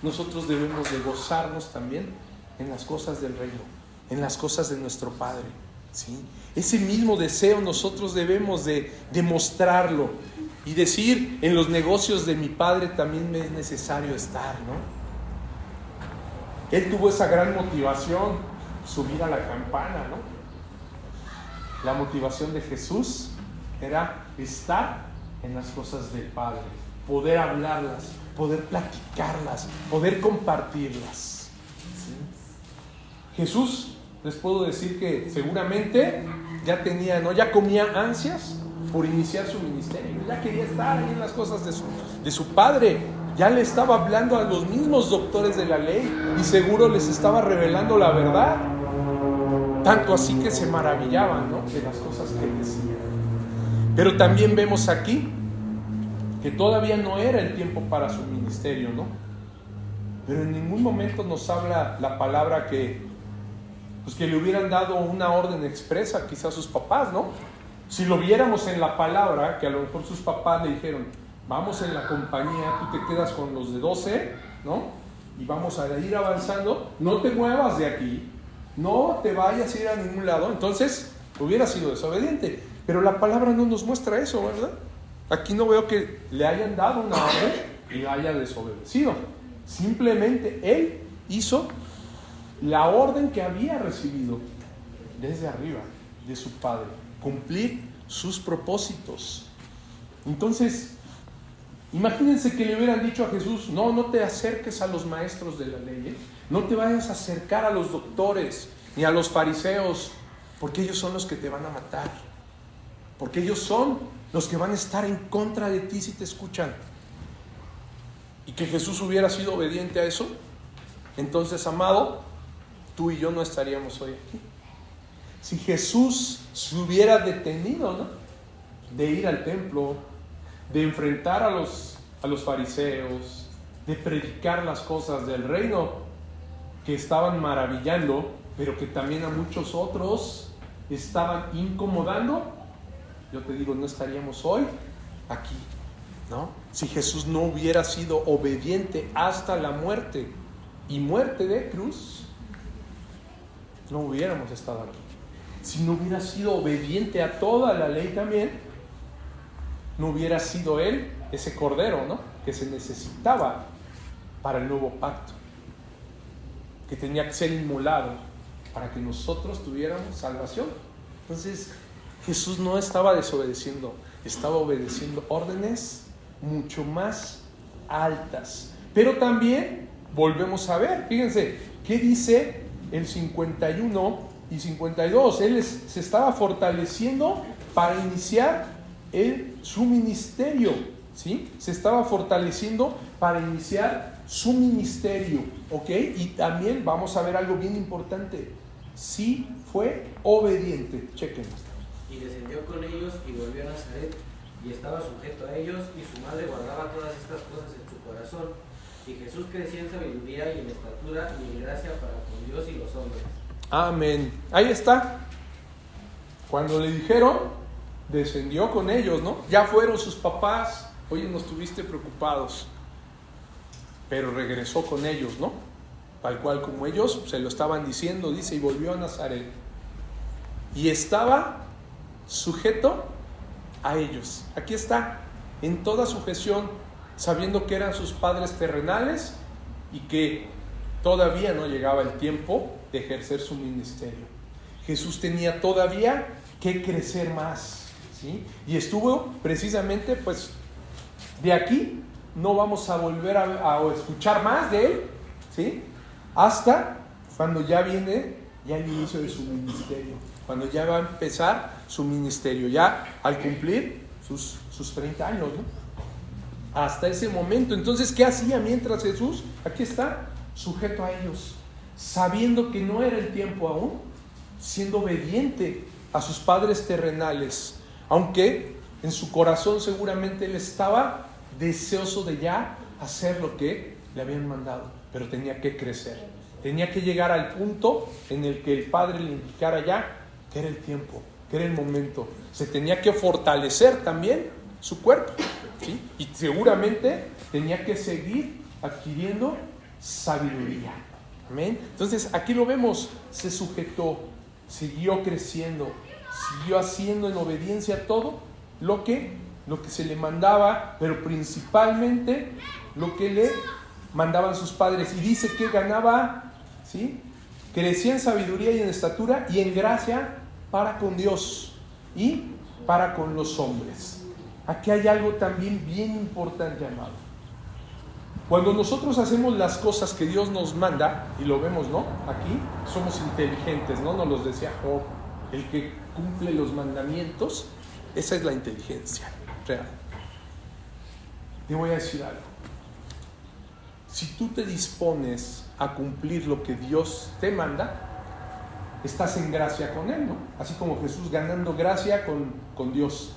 nosotros debemos de gozarnos también en las cosas del reino, en las cosas de nuestro Padre, ¿sí? Ese mismo deseo nosotros debemos de demostrarlo y decir, en los negocios de mi Padre también me es necesario estar, ¿no? Él tuvo esa gran motivación, subir a la campana, ¿no? La motivación de Jesús era estar en las cosas del Padre, poder hablarlas, poder platicarlas, poder compartirlas, ¿sí? Jesús, les puedo decir que seguramente ya comía ansias por iniciar su ministerio, ya quería estar ahí en las cosas de su Padre, ya le estaba hablando a los mismos doctores de la ley y seguro les estaba revelando la verdad, tanto así que se maravillaban, ¿no?, de las cosas que decía. Pero también vemos aquí que todavía no era el tiempo para su ministerio, ¿no? Pero en ningún momento nos habla la palabra que le hubieran dado una orden expresa quizás a sus papás, ¿no? Si lo viéramos en la palabra, que a lo mejor sus papás le dijeron, vamos en la compañía, tú te quedas con los de 12, ¿no? Y vamos a ir avanzando, no te muevas de aquí, no te vayas a ir a ningún lado. Entonces hubiera sido desobediente, pero la palabra no nos muestra eso, ¿verdad? Aquí no veo que le hayan dado una orden y la haya desobedecido. Simplemente él hizo la orden que había recibido desde arriba de su Padre, cumplir sus propósitos. Entonces, imagínense que le hubieran dicho a Jesús, no te acerques a los maestros de la ley, no te vayas a acercar a los doctores ni a los fariseos, porque ellos son los que te van a matar, porque ellos son los que van a estar en contra de ti si te escuchan. Y que Jesús hubiera sido obediente a eso, entonces, amado, tú y yo no estaríamos hoy aquí. Si Jesús se hubiera detenido, ¿no?, de ir al templo, de enfrentar a los fariseos, de predicar las cosas del reino que estaban maravillando, pero que también a muchos otros estaban incomodando, yo te digo, no estaríamos hoy aquí, ¿no? Si Jesús no hubiera sido obediente hasta la muerte y muerte de cruz, no hubiéramos estado aquí. Si no hubiera sido obediente a toda la ley también, no hubiera sido él ese cordero, ¿no?, que se necesitaba para el nuevo pacto, que tenía que ser inmolado para que nosotros tuviéramos salvación. Entonces Jesús no estaba desobedeciendo, estaba obedeciendo órdenes mucho más altas. Pero también volvemos a ver, fíjense, ¿qué dice el 51 y 52? Él se estaba fortaleciendo para iniciar su ministerio, ¿sí? Se estaba fortaleciendo para iniciar su ministerio, ¿ok? Y también vamos a ver algo bien importante. Sí fue obediente. Chequen esto. Y descendió con ellos y volvió a Nazaret, y estaba sujeto a ellos, y su madre guardaba todas estas cosas en su corazón. Y Jesús crecía en sabiduría y en estatura y en gracia para con Dios y los hombres. Amén. Ahí está. Cuando le dijeron, descendió con ellos, ¿no? Ya fueron sus papás. Oye, no estuviste preocupados. Pero regresó con ellos, ¿no? Tal cual como ellos se lo estaban diciendo, dice, y volvió a Nazaret. Y estaba sujeto a ellos. Aquí está, en toda sujeción, sabiendo que eran sus padres terrenales y que todavía no llegaba el tiempo de ejercer su ministerio. Jesús tenía todavía que crecer más, ¿sí? Y estuvo precisamente, pues, de aquí no vamos a volver a escuchar más de él, ¿sí? Hasta cuando ya viene ya el inicio de su ministerio, cuando ya va a empezar su ministerio, ya al cumplir sus 30 años, ¿no? Hasta ese momento. Entonces, ¿qué hacía mientras Jesús? Aquí está, sujeto a ellos, sabiendo que no era el tiempo aún, siendo obediente a sus padres terrenales, aunque en su corazón seguramente él estaba deseoso de ya hacer lo que le habían mandado, pero tenía que crecer, tenía que llegar al punto en el que el Padre le indicara ya que era el tiempo, que era el momento. Se tenía que fortalecer también su cuerpo, ¿sí? Y seguramente tenía que seguir adquiriendo sabiduría. Amén. Entonces aquí lo vemos, se sujetó, siguió creciendo, siguió haciendo en obediencia todo lo que se le mandaba, pero principalmente lo que le mandaban sus padres. Y dice que ganaba, ¿sí? Crecía en sabiduría y en estatura y en gracia para con Dios y para con los hombres. Aquí hay algo también bien importante, amado. Cuando nosotros hacemos las cosas que Dios nos manda, y lo vemos, ¿no? Aquí somos inteligentes, ¿no? Nos los decía Job, el que cumple los mandamientos, esa es la inteligencia real. Te voy a decir algo. Si tú te dispones a cumplir lo que Dios te manda, estás en gracia con Él, ¿no? Así como Jesús ganando gracia con Dios.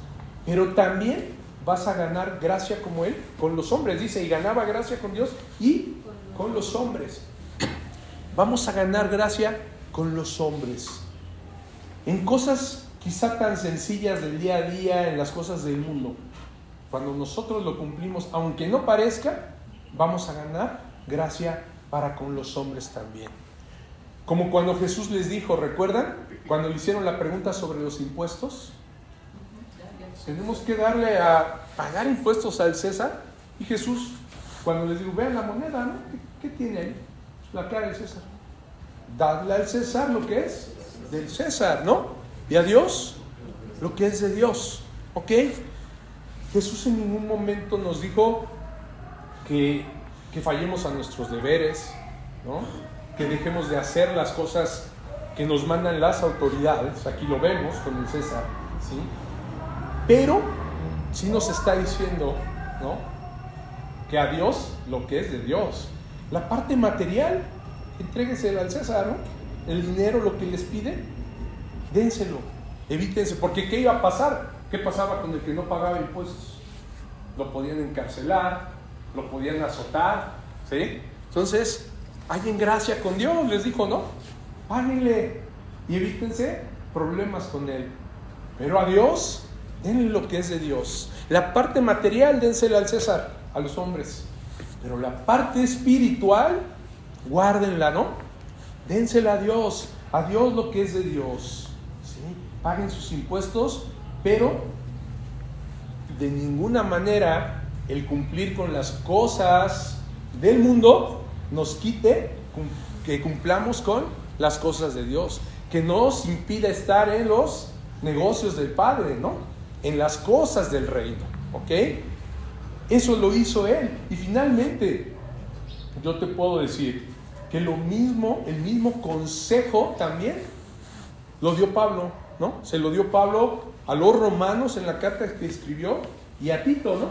Pero también vas a ganar gracia como Él con los hombres. Dice, y ganaba gracia con Dios y con los hombres. Vamos a ganar gracia con los hombres. En cosas quizá tan sencillas del día a día, en las cosas del mundo. Cuando nosotros lo cumplimos, aunque no parezca, vamos a ganar gracia para con los hombres también. Como cuando Jesús les dijo, ¿recuerdan? Cuando le hicieron la pregunta sobre los impuestos. Tenemos que darle a pagar impuestos al César. Y Jesús, cuando les dijo, vean la moneda, ¿no? ¿Qué tiene ahí? La cara del César. Dadle al César lo que es del César, ¿no? Y a Dios lo que es de Dios. ¿Ok? Jesús en ningún momento nos dijo que fallemos a nuestros deberes, ¿no? Que dejemos de hacer las cosas que nos mandan las autoridades. Aquí lo vemos con el César, ¿sí? Pero sí nos está diciendo, ¿no? Que a Dios lo que es de Dios. La parte material, entréguesela al César, ¿no? El dinero, lo que les pide, dénselo, evítense, porque ¿qué iba a pasar? ¿Qué pasaba con el que no pagaba impuestos? Lo podían encarcelar, lo podían azotar, ¿sí? Entonces, hay en gracia con Dios, les dijo, ¿no? Páguenle y evítense problemas con Él. Pero a Dios, denle lo que es de Dios. La parte material, dénsela al César, a los hombres. Pero la parte espiritual, guárdenla, ¿no? Dénsela a Dios lo que es de Dios, ¿sí? Paguen sus impuestos, pero de ninguna manera el cumplir con las cosas del mundo nos quite que cumplamos con las cosas de Dios, que nos impida estar en los negocios del Padre, ¿no? En las cosas del reino, ¿ok? Eso lo hizo Él. Y finalmente, yo te puedo decir que el mismo consejo también lo dio Pablo, ¿no? Se lo dio Pablo a los romanos en la carta que escribió y a Tito, ¿no?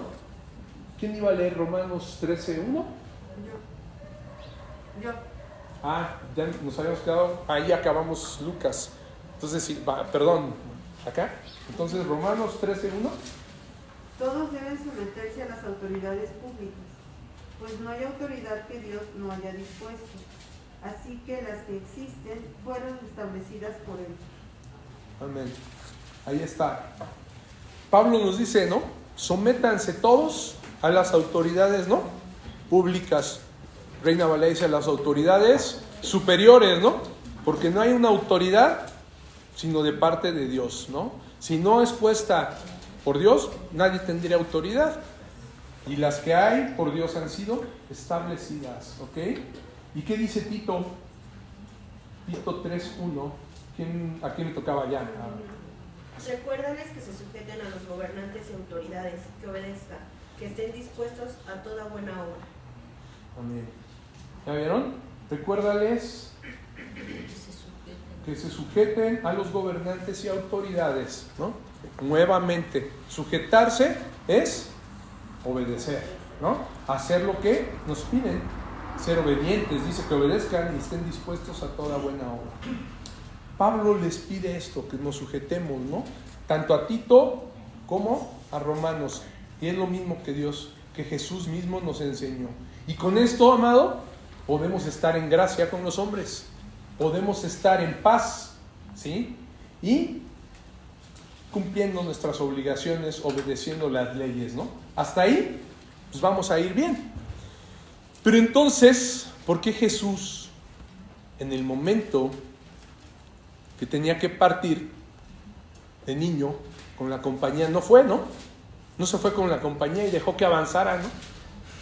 ¿Quién iba a leer Romanos 13:1? Yo. Ya nos habíamos quedado, ahí acabamos Lucas. Entonces, sí, perdón, acá. Entonces, Romanos 13:1. Todos deben someterse a las autoridades públicas, pues no hay autoridad que Dios no haya dispuesto. Así que las que existen fueron establecidas por Él. Amén. Ahí está. Pablo nos dice, ¿no? Sométanse todos a las autoridades, ¿no? Públicas. Reina Valera dice a las autoridades superiores, ¿no? Porque no hay una autoridad sino de parte de Dios, ¿no? Si no es puesta por Dios, nadie tendría autoridad. Y las que hay por Dios han sido establecidas, ¿ok? ¿Y qué dice Tito? Tito 3:1. ¿A quién le tocaba ya? Recuérdales que se sujeten a los gobernantes y autoridades, que obedezcan, que estén dispuestos a toda buena obra. Amén. ¿Ya vieron? Recuérdales que se sujeten a los gobernantes y autoridades, ¿no? Nuevamente, sujetarse es obedecer, ¿no? Hacer lo que nos piden, ser obedientes. Dice que obedezcan y estén dispuestos a toda buena obra. Pablo les pide esto, que nos sujetemos, ¿no? Tanto a Tito como a Romanos. Y es lo mismo que Jesús mismo nos enseñó. Y con esto, amado, podemos estar en gracia con los hombres. Podemos estar en paz, ¿sí? Y cumpliendo nuestras obligaciones, obedeciendo las leyes, ¿no? Hasta ahí, pues vamos a ir bien. Pero entonces, ¿por qué Jesús, en el momento que tenía que partir de niño con la compañía, no fue, ¿no? No se fue con la compañía y dejó que avanzara, ¿no?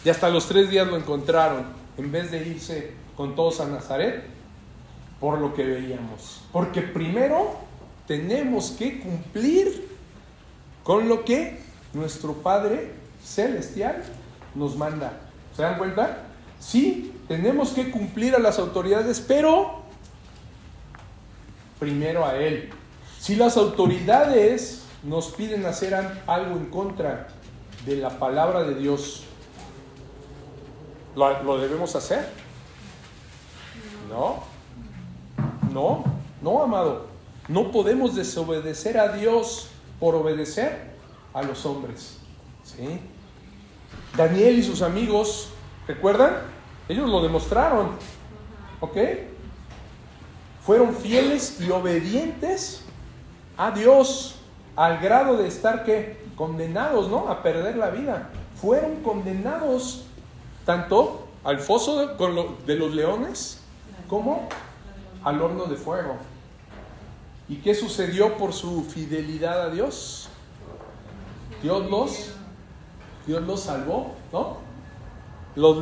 Y hasta los 3 días lo encontraron, en vez de irse con todos a Nazaret, por lo que veíamos. Porque primero tenemos que cumplir con lo que nuestro Padre Celestial nos manda. ¿Se dan cuenta? Sí, tenemos que cumplir a las autoridades, pero primero a Él. Si las autoridades nos piden hacer algo en contra de la palabra de Dios, ¿lo debemos hacer? No, amado. No podemos desobedecer a Dios por obedecer a los hombres, ¿sí? Daniel y sus amigos, ¿recuerdan? Ellos lo demostraron, ¿ok? Fueron fieles y obedientes a Dios al grado de estar condenados, ¿no? A perder la vida. Fueron condenados tanto al foso de los leones como al horno de fuego. ¿Y qué sucedió por su fidelidad a Dios? Dios los salvó, ¿no? Los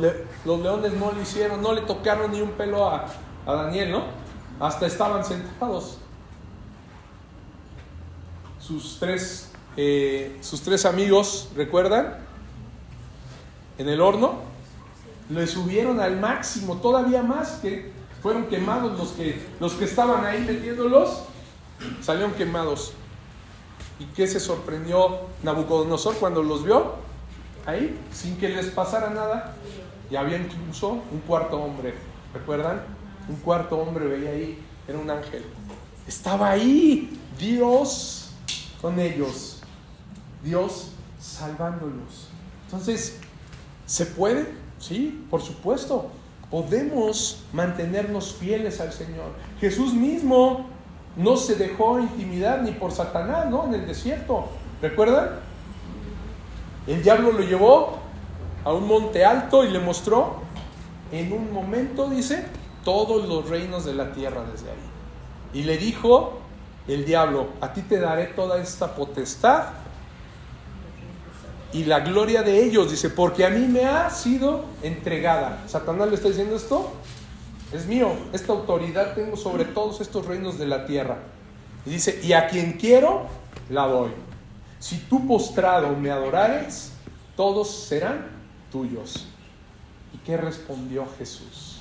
leones no le hicieron, no le tocaron ni un pelo a Daniel, ¿no? Hasta estaban sentados. Sus tres amigos, ¿recuerdan? En el horno, le subieron al máximo, todavía más, que fueron quemados los que estaban ahí metiéndolos, salieron quemados. ¿Y qué se sorprendió Nabucodonosor cuando los vio? Ahí, sin que les pasara nada. Y había incluso un cuarto hombre, ¿recuerdan? Un cuarto hombre veía ahí, era un ángel. Estaba ahí, Dios con ellos, Dios salvándolos. Entonces, ¿se puede? Sí, por supuesto. Podemos mantenernos fieles al Señor. Jesús mismo no se dejó intimidar ni por Satanás, ¿no? En el desierto, ¿recuerdan? El diablo lo llevó a un monte alto y le mostró en un momento, dice, todos los reinos de la tierra desde ahí. Y le dijo el diablo, a ti te daré toda esta potestad y la gloria de ellos, dice, porque a mí me ha sido entregada. Satanás le está diciendo esto, es mío, esta autoridad tengo sobre todos estos reinos de la tierra. Y dice, y a quien quiero, la doy. Si tú postrado me adorares, todos serán tuyos. ¿Y qué respondió Jesús?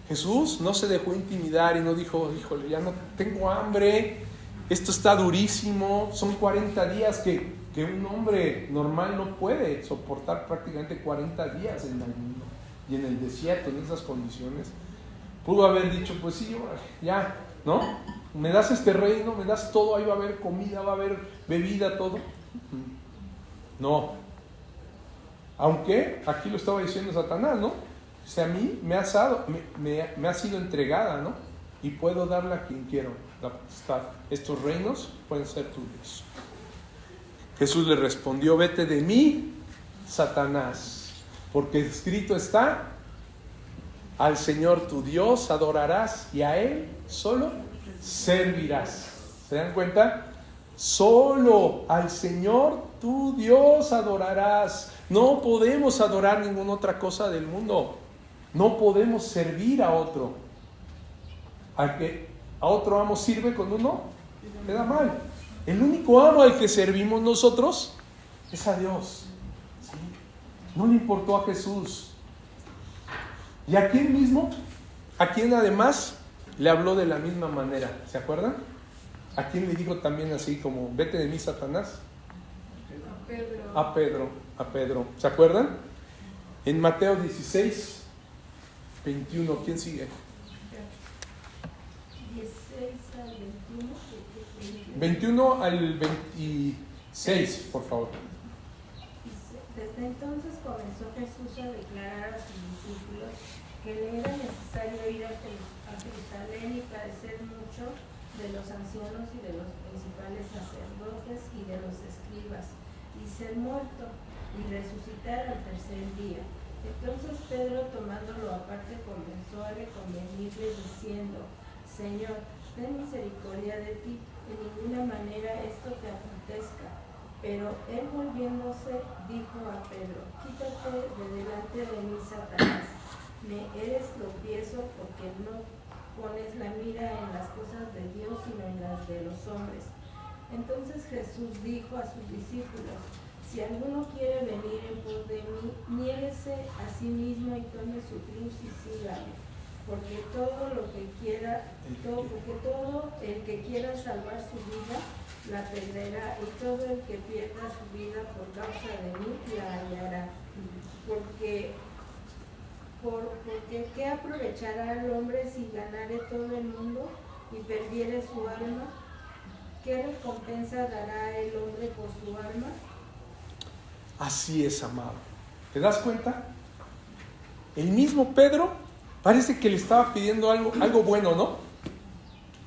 Jesús no se dejó intimidar y no dijo, híjole, ya no tengo hambre, esto está durísimo, son 40 días que un hombre normal no puede soportar, prácticamente 40 días en el mundo. y en el desierto, en esas condiciones, pudo haber dicho, pues sí, ya, ¿no? Me das este reino, me das todo, ahí va a haber comida, va a haber bebida, todo. No. Aunque aquí lo estaba diciendo Satanás, ¿no? O sea, a mí me ha sido entregada, ¿no? Y puedo darle a quien quiero la potestad. Estos reinos pueden ser tuyos. Jesús le respondió, vete de mí, Satanás, porque escrito está, al Señor tu Dios adorarás y a Él solo servirás. ¿Se dan cuenta? Solo al Señor tu Dios adorarás. No podemos adorar ninguna otra cosa del mundo. No podemos servir a otro. Al que a otro amo sirve con uno, le da mal. El único amo al que servimos nosotros es a Dios. ¿Sí? No le importó a Jesús. Y a quién mismo, a quien además le habló de la misma manera. ¿Se acuerdan? ¿A quién le dijo también así como, vete de mí, Satanás? A Pedro. ¿Se acuerdan? En Mateo 16, 21. ¿Quién sigue? 16 al 21. 21 al 26, por favor. Desde entonces comenzó Jesús a declarar a sus discípulos que le era necesario ir a Jerusalén y padecer mucho de los ancianos y de los principales sacerdotes y de los escribas, y ser muerto y resucitar al tercer día. Entonces Pedro, tomándolo aparte, comenzó a reconvenirle diciendo, Señor, ten misericordia de ti, de ninguna manera esto te acontezca. Pero él, volviéndose, dijo a Pedro, quítate de delante de mí, Satanás, me eres tropiezo porque no pones la mira en las cosas de Dios sino en las de los hombres. Entonces Jesús dijo a sus discípulos, si alguno quiere venir en pos de mí, niéguese a sí mismo y tome su cruz y sígame. Porque todo el que quiera salvar su vida la perderá, y todo el que pierda su vida por causa de mí la hallará. Porque ¿qué aprovechará el hombre si ganare todo el mundo y perdiere su alma? ¿Qué recompensa dará el hombre por su alma? Así es, amado. ¿Te das cuenta? El mismo Pedro parece que le estaba pidiendo algo bueno, ¿no?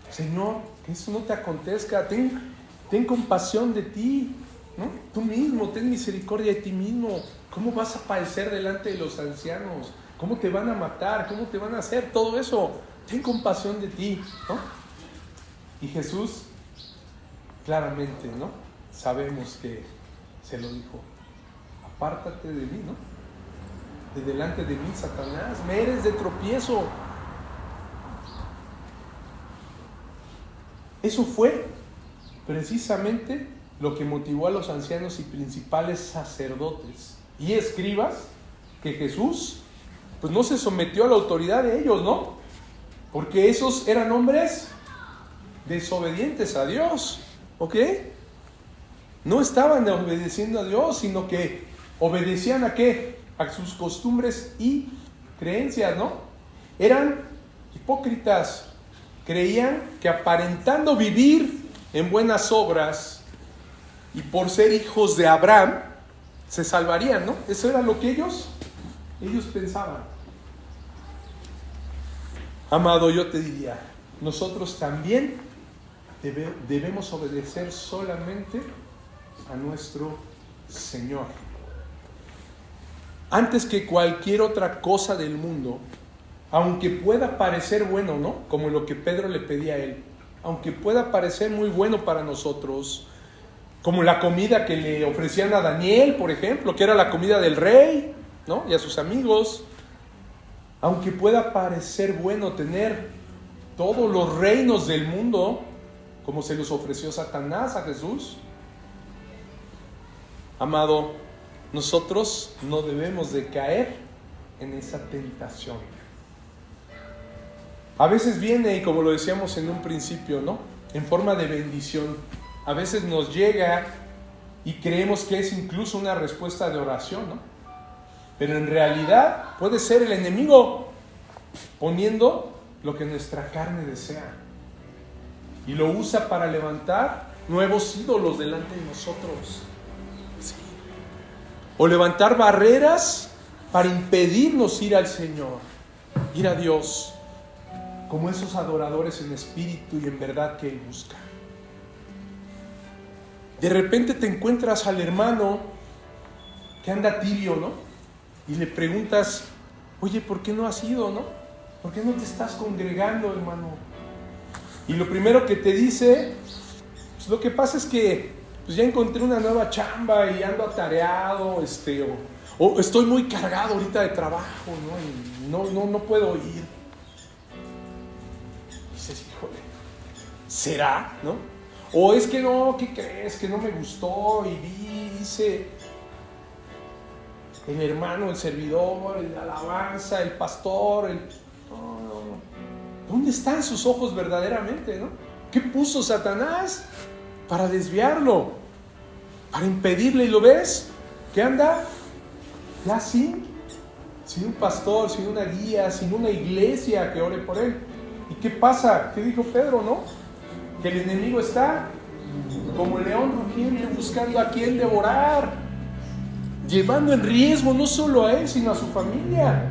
Señor, que eso no te acontezca, ten compasión de ti, ¿no? Tú mismo, ten misericordia de ti mismo. ¿Cómo vas a padecer delante de los ancianos? ¿Cómo te van a matar? ¿Cómo te van a hacer? Todo eso. Ten compasión de ti, ¿no? Y Jesús, claramente, ¿no? Sabemos que se lo dijo. Apártate de mí, ¿no? De delante de mí, Satanás, me eres de tropiezo. Eso fue precisamente lo que motivó a los ancianos y principales sacerdotes y escribas que Jesús pues no se sometió a la autoridad de ellos, ¿no? Porque esos eran hombres desobedientes a Dios, ¿ok? No estaban obedeciendo a Dios, sino que obedecían ¿a qué? A sus costumbres y creencias, ¿no? Eran hipócritas, creían que aparentando vivir en buenas obras y por ser hijos de Abraham se salvarían, ¿no? Eso era lo que ellos pensaban. Amado, yo te diría, nosotros también debemos obedecer solamente a nuestro Señor. Antes que cualquier otra cosa del mundo, aunque pueda parecer bueno, ¿no? Como lo que Pedro le pedía a él, aunque pueda parecer muy bueno para nosotros, como la comida que le ofrecían a Daniel, por ejemplo, que era la comida del rey, ¿no? Y a sus amigos, aunque pueda parecer bueno tener todos los reinos del mundo, como se los ofreció Satanás a Jesús, amado, nosotros no debemos de caer en esa tentación. A veces viene, y como lo decíamos en un principio, ¿no? En forma de bendición. A veces nos llega y creemos que es incluso una respuesta de oración, ¿no? Pero en realidad puede ser el enemigo poniendo lo que nuestra carne desea. Y lo usa para levantar nuevos ídolos delante de nosotros. Sí. O levantar barreras para impedirnos ir al Señor, ir a Dios, como esos adoradores en espíritu y en verdad que Él busca. De repente te encuentras al hermano que anda tibio, ¿no? Y le preguntas, oye, ¿por qué no has ido, no? ¿Por qué no te estás congregando, hermano? Y lo primero que te dice, pues lo que pasa es que pues ya encontré una nueva chamba y ando atareado, o estoy muy cargado ahorita de trabajo, ¿no? Y no puedo ir. Y dices, híjole, ¿será, no? O es que no, ¿qué crees? Que no me gustó y dice el hermano, el servidor, el alabanza, el pastor, No. ¿Dónde están sus ojos verdaderamente, no? ¿Qué puso Satanás para desviarlo? Para impedirle, ¿y lo ves? ¿Qué anda? Ya sin un pastor, sin una guía, sin una iglesia que ore por él. ¿Y qué pasa? ¿Qué dijo Pedro, no? Que el enemigo está como león rugiente buscando a quien devorar, llevando en riesgo no solo a él, sino a su familia,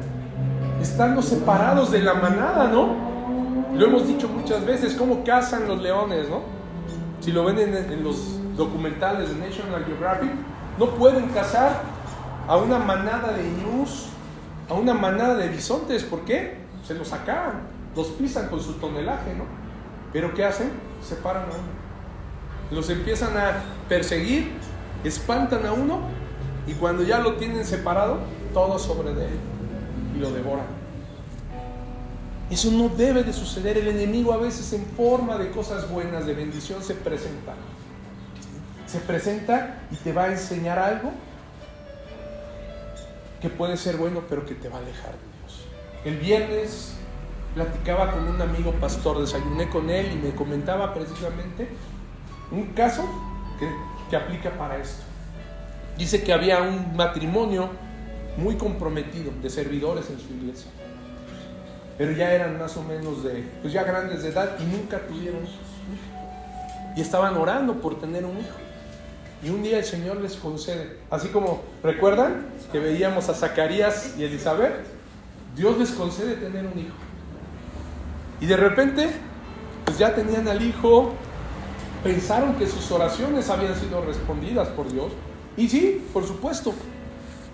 estando separados de la manada, ¿no? Lo hemos dicho muchas veces, cómo cazan los leones, ¿no? Si lo ven en los documentales de National Geographic, no pueden cazar a una manada de ñus, a una manada de bisontes. ¿Por qué? Se los acaban, los pisan con su tonelaje, ¿no? Pero ¿qué hacen? Separan a uno, los empiezan a perseguir, espantan a uno, y cuando ya lo tienen separado, todo sobre de él y lo devoran. Eso no debe de suceder. El enemigo a veces en forma de cosas buenas, de bendición, se presenta y te va a enseñar algo que puede ser bueno, pero que te va a alejar de Dios. El viernes platicaba con un amigo pastor, desayuné con él y me comentaba precisamente un caso que aplica para esto. Dice que había un matrimonio muy comprometido de servidores en su iglesia, pero ya eran más o menos pues ya grandes de edad y nunca tuvieron hijos. Y estaban orando por tener un hijo. Y un día el Señor les concede, así como, ¿recuerdan que veíamos a Zacarías y Elizabeth? Dios les concede tener un hijo. Y de repente, pues ya tenían al hijo, pensaron que sus oraciones habían sido respondidas por Dios. Y sí, por supuesto,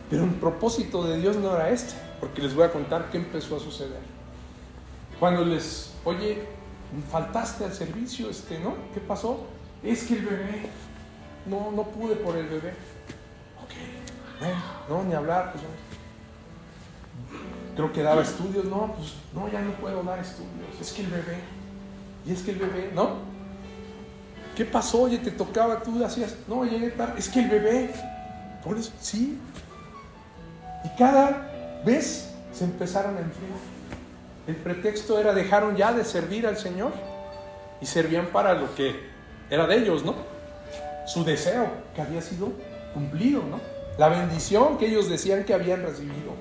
pero el propósito de Dios no era este, porque les voy a contar qué empezó a suceder. Cuando les, oye, faltaste al servicio, ¿no? ¿Qué pasó? Es que el bebé, no pude por el bebé. Ok, bueno, no, ni hablar, pues creo que daba estudios, no, ya no puedo dar estudios, es que el bebé, ¿no? ¿Qué pasó? Oye, te tocaba, tú hacías, no, llegué tarde, es que el bebé, por eso, sí. Y cada vez se empezaron a enfriar. El pretexto era, dejaron ya de servir al Señor y servían para lo que era de ellos, ¿no? Su deseo que había sido cumplido, ¿no? La bendición que ellos decían que habían recibido.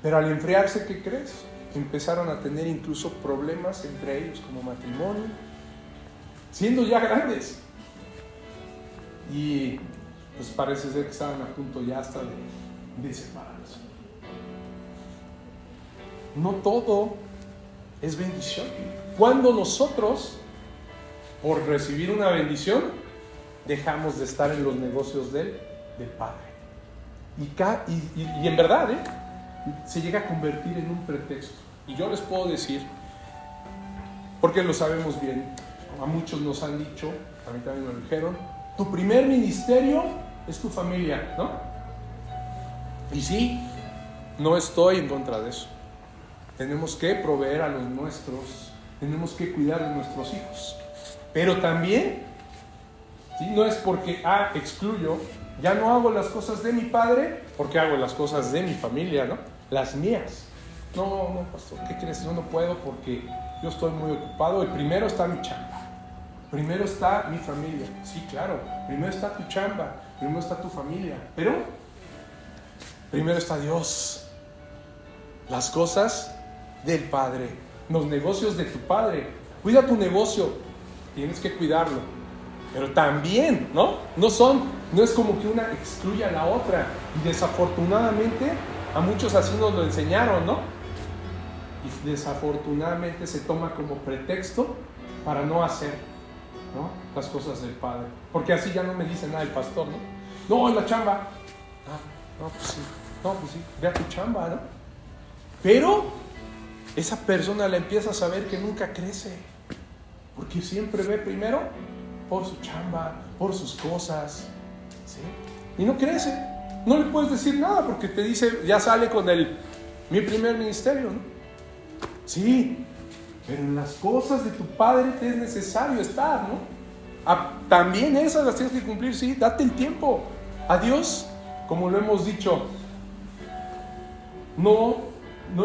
Pero al enfriarse, ¿qué crees? Empezaron a tener incluso problemas entre ellos como matrimonio, siendo ya grandes. Y pues parece ser que estaban a punto ya hasta de separarse. No todo es bendición. Cuando nosotros, por recibir una bendición, dejamos de estar en los negocios del Padre. Y en verdad, se llega a convertir en un pretexto. Y yo les puedo decir, porque lo sabemos bien, a muchos nos han dicho, a mí también me lo dijeron, tu primer ministerio es tu familia, ¿no? Y sí, no estoy en contra de eso. Tenemos que proveer a los nuestros, tenemos que cuidar de nuestros hijos. Pero también, ¿sí? No es porque, excluyo, ya no hago las cosas de mi padre, porque hago las cosas de mi familia, ¿no? Las mías. No, pastor, ¿qué crees? Yo no puedo porque yo estoy muy ocupado y primero está mi chamba. Primero está mi familia. Sí, claro, primero está tu chamba, primero está tu familia. Pero Primero está Dios, las cosas del Padre, los negocios de tu Padre. Cuida tu negocio, tienes que cuidarlo, pero también, ¿no? No es como que una excluya a la otra, y desafortunadamente a muchos así nos lo enseñaron, ¿no? Y desafortunadamente se toma como pretexto para no hacer, ¿no?, las cosas del Padre, porque así ya no me dice nada el pastor, ¿no? No, en la chamba. No, pues sí, ve a tu chamba, ¿no? Pero esa persona la empieza a saber que nunca crece, porque siempre ve primero por su chamba, por sus cosas, ¿sí? Y no crece. No le puedes decir nada porque te dice, ya sale con mi primer ministerio, ¿no? Sí, pero en las cosas de tu Padre te es necesario estar, ¿no? También esas las tienes que cumplir, sí, date el tiempo. A Dios, como lo hemos dicho, no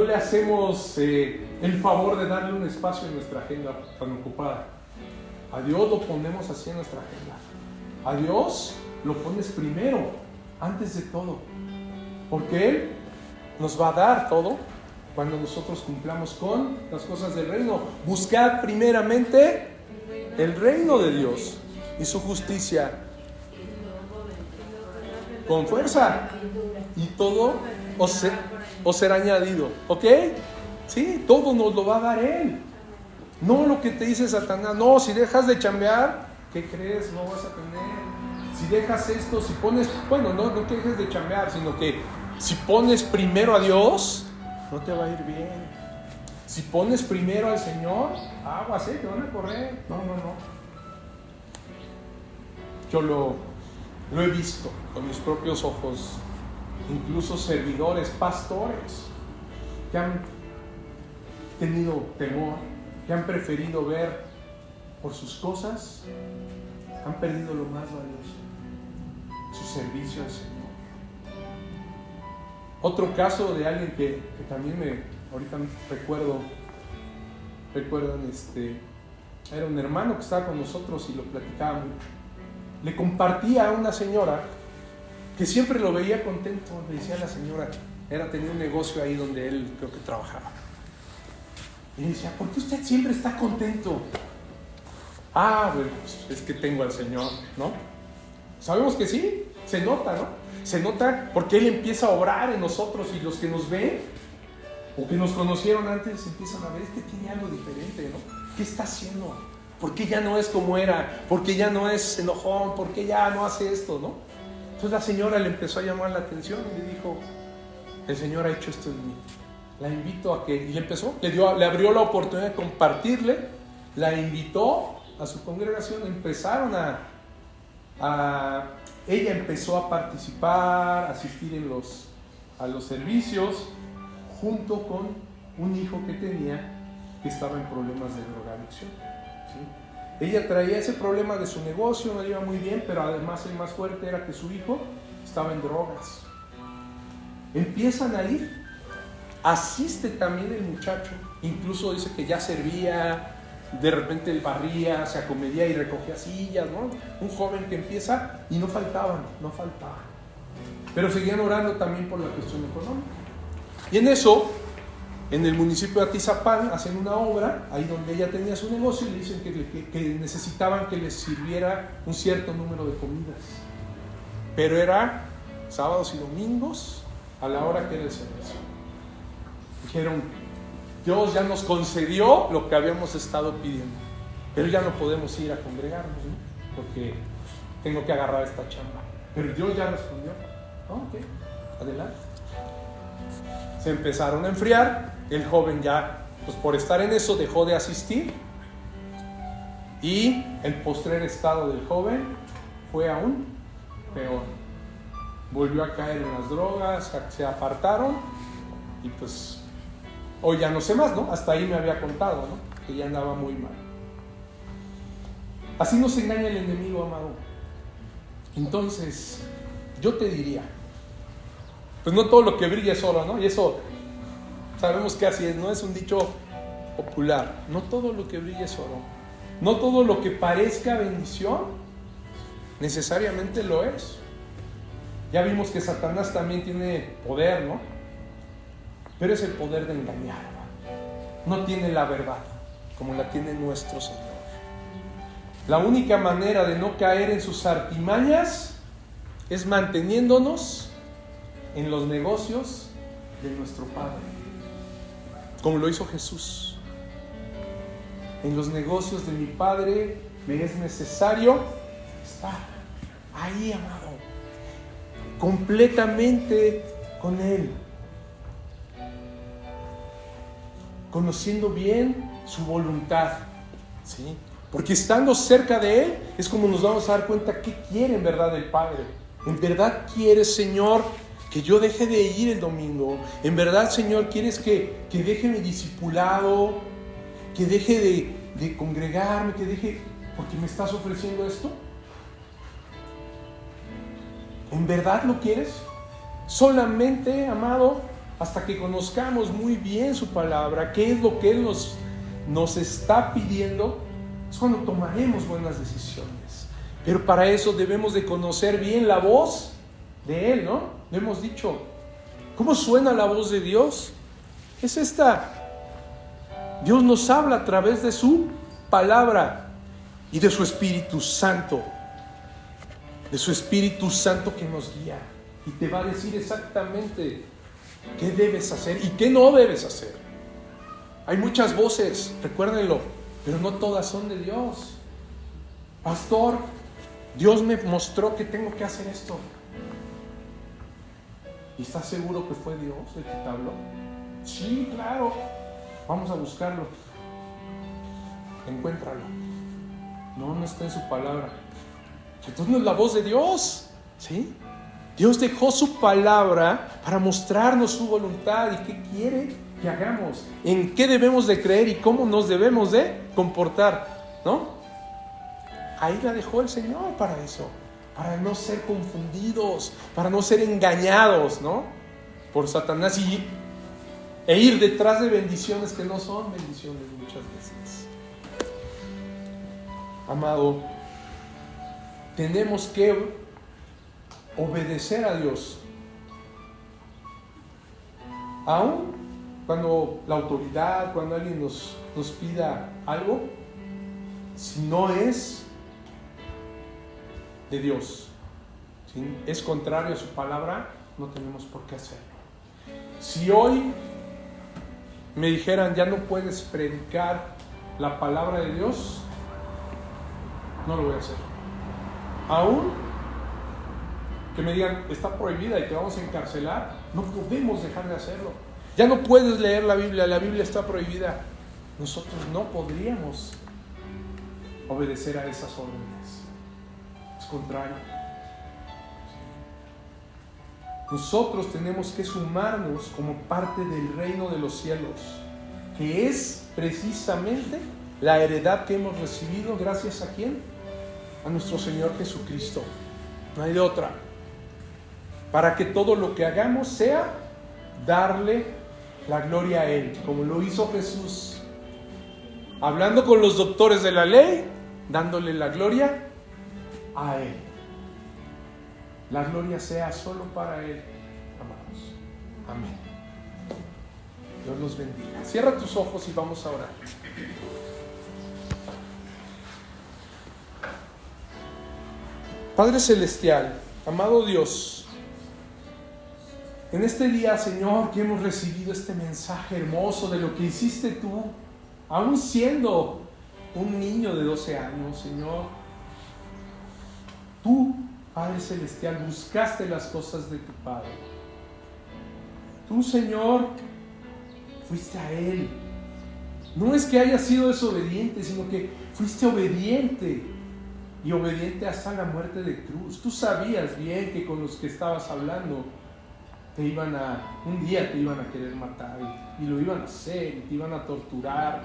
le hacemos el favor de darle un espacio en nuestra agenda tan ocupada. A Dios lo ponemos así en nuestra agenda. A Dios lo pones primero, antes de todo, porque Él nos va a dar todo cuando nosotros cumplamos con las cosas del reino. Buscad primeramente el reino de Dios y su justicia con fuerza, y todo os será añadido. ¿Ok? Sí, todo nos lo va a dar Él. No lo que te dice Satanás. No, si dejas de chambear, ¿qué crees? No vas a tener. Si dejas esto, si pones, bueno, no que dejes de chambear, sino que si pones primero a Dios, no te va a ir bien. Si pones primero al Señor, aguas, te van a correr. No. Yo lo he visto con mis propios ojos. Incluso servidores, pastores, que han tenido temor, que han preferido ver por sus cosas, han perdido lo más valioso, su servicio al Señor. Otro caso de alguien que también ahorita recuerdan, era un hermano que estaba con nosotros y lo platicaba mucho. Le compartía a una señora que siempre lo veía contento. Le decía a la señora, tenía un negocio ahí donde él creo que trabajaba. Y le decía, ¿por qué usted siempre está contento? Bueno, pues es que tengo al Señor, ¿no? Sabemos que sí, se nota, ¿no? Se nota porque Él empieza a obrar en nosotros, y los que nos ven o que nos conocieron antes empiezan a ver, tiene algo diferente, ¿no? ¿Qué está haciendo? ¿Por qué ya no es como era? ¿Por qué ya no es enojón? ¿Por qué ya no hace esto, no? Entonces la señora le empezó a llamar la atención y le dijo, el Señor ha hecho esto en mí. La invito a que... Y empezó, le abrió la oportunidad de compartirle, la invitó a su congregación, empezaron ella empezó a participar, a asistir a los servicios, junto con un hijo que tenía que estaba en problemas de drogadicción, ¿sí? Ella traía ese problema de su negocio, no iba muy bien, pero además el más fuerte era que su hijo estaba en drogas. Empiezan a ir, asiste también el muchacho, incluso dice que ya servía, de repente él barría, se acomedía y recogía sillas, ¿no? Un joven que empieza y no faltaban. Pero seguían orando también por la cuestión económica. Y en eso, en el municipio de Atizapán, hacen una obra, ahí donde ella tenía su negocio, y le dicen que necesitaban que les sirviera un cierto número de comidas. Pero era sábados y domingos, a la hora que era el servicio. Dijeron, Dios ya nos concedió lo que habíamos estado pidiendo, pero ya no podemos ir a congregarnos, ¿no? Porque tengo que agarrar esta chamba. Pero Dios ya respondió. Ok, adelante. Se empezaron a enfriar. El joven ya, pues por estar en eso, dejó de asistir. Y el postrer estado del joven fue aún peor. Volvió a caer en las drogas, se apartaron y pues hoy ya no sé más, ¿no? Hasta ahí me había contado, ¿no? Que ya andaba muy mal. Así nos engaña el enemigo, amado. Entonces, yo te diría, pues no todo lo que brilla es oro, ¿no? Y eso sabemos que así es, no es un dicho popular. No todo lo que brilla es oro. No todo lo que parezca bendición necesariamente lo es. Ya vimos que Satanás también tiene poder, ¿no? Pero es el poder de engañar. No tiene la verdad como la tiene nuestro Señor. La única manera de no caer en sus artimañas es manteniéndonos en los negocios de nuestro Padre, como lo hizo Jesús. En los negocios de mi Padre me es necesario estar ahí, amado, completamente con Él, conociendo bien su voluntad, ¿sí? Porque estando cerca de Él es como nos vamos a dar cuenta qué quiere en verdad el Padre. En verdad quieres, Señor, que yo deje de ir el domingo. En verdad, Señor, quieres que deje mi discipulado, que deje de congregarme, que deje, porque me estás ofreciendo esto. ¿En verdad lo quieres? Solamente, amado, hasta que conozcamos muy bien su palabra, qué es lo que Él nos está pidiendo, es cuando tomaremos buenas decisiones. Pero para eso debemos de conocer bien la voz de Él, ¿no? Lo hemos dicho. ¿Cómo suena la voz de Dios? Es esta. Dios nos habla a través de su palabra y de su Espíritu Santo. De su Espíritu Santo que nos guía. Y te va a decir exactamente qué debes hacer y qué no debes hacer. Hay muchas voces, recuérdenlo, pero no todas son de Dios. Pastor, Dios me mostró que tengo que hacer esto. ¿Y estás seguro que fue Dios el que te habló? Sí, claro. Vamos a buscarlo. Encuéntralo. No está en su palabra. Entonces no es la voz de Dios, ¿sí? Dios dejó su palabra para mostrarnos su voluntad y qué quiere que hagamos, en qué debemos de creer y cómo nos debemos de comportar, ¿no? Ahí la dejó el Señor para eso, para no ser confundidos, para no ser engañados, ¿no? Por Satanás e ir detrás de bendiciones que no son bendiciones muchas veces. Amado, tenemos que obedecer a Dios, aun cuando la autoridad, cuando alguien nos pida algo, si no es de Dios, si es contrario a su palabra, no tenemos por qué hacerlo. Si hoy me dijeran ya no puedes predicar la palabra de Dios, no lo voy a hacer. Aún que me digan está prohibida y te vamos a encarcelar, no podemos dejar de hacerlo. Ya no puedes leer la Biblia está prohibida. Nosotros no podríamos obedecer a esas órdenes. Es contrario. Nosotros tenemos que sumarnos como parte del reino de los cielos, que es precisamente la heredad que hemos recibido gracias a ¿quién? A nuestro Señor Jesucristo. No hay de otra. Para que todo lo que hagamos sea darle la gloria a Él, como lo hizo Jesús, hablando con los doctores de la ley, dándole la gloria a Él. La gloria sea solo para Él, amados. Amén. Dios los bendiga. Cierra tus ojos y vamos a orar. Padre Celestial, amado Dios, en este día, Señor, que hemos recibido este mensaje hermoso de lo que hiciste tú, aún siendo un niño de 12 años, Señor, tú, Padre Celestial, buscaste las cosas de tu Padre. Tú, Señor, fuiste a Él. No es que hayas sido desobediente, sino que fuiste obediente, y obediente hasta la muerte de cruz. Tú sabías bien que con los que estabas hablando un día te iban a querer matar y lo iban a hacer y te iban a torturar.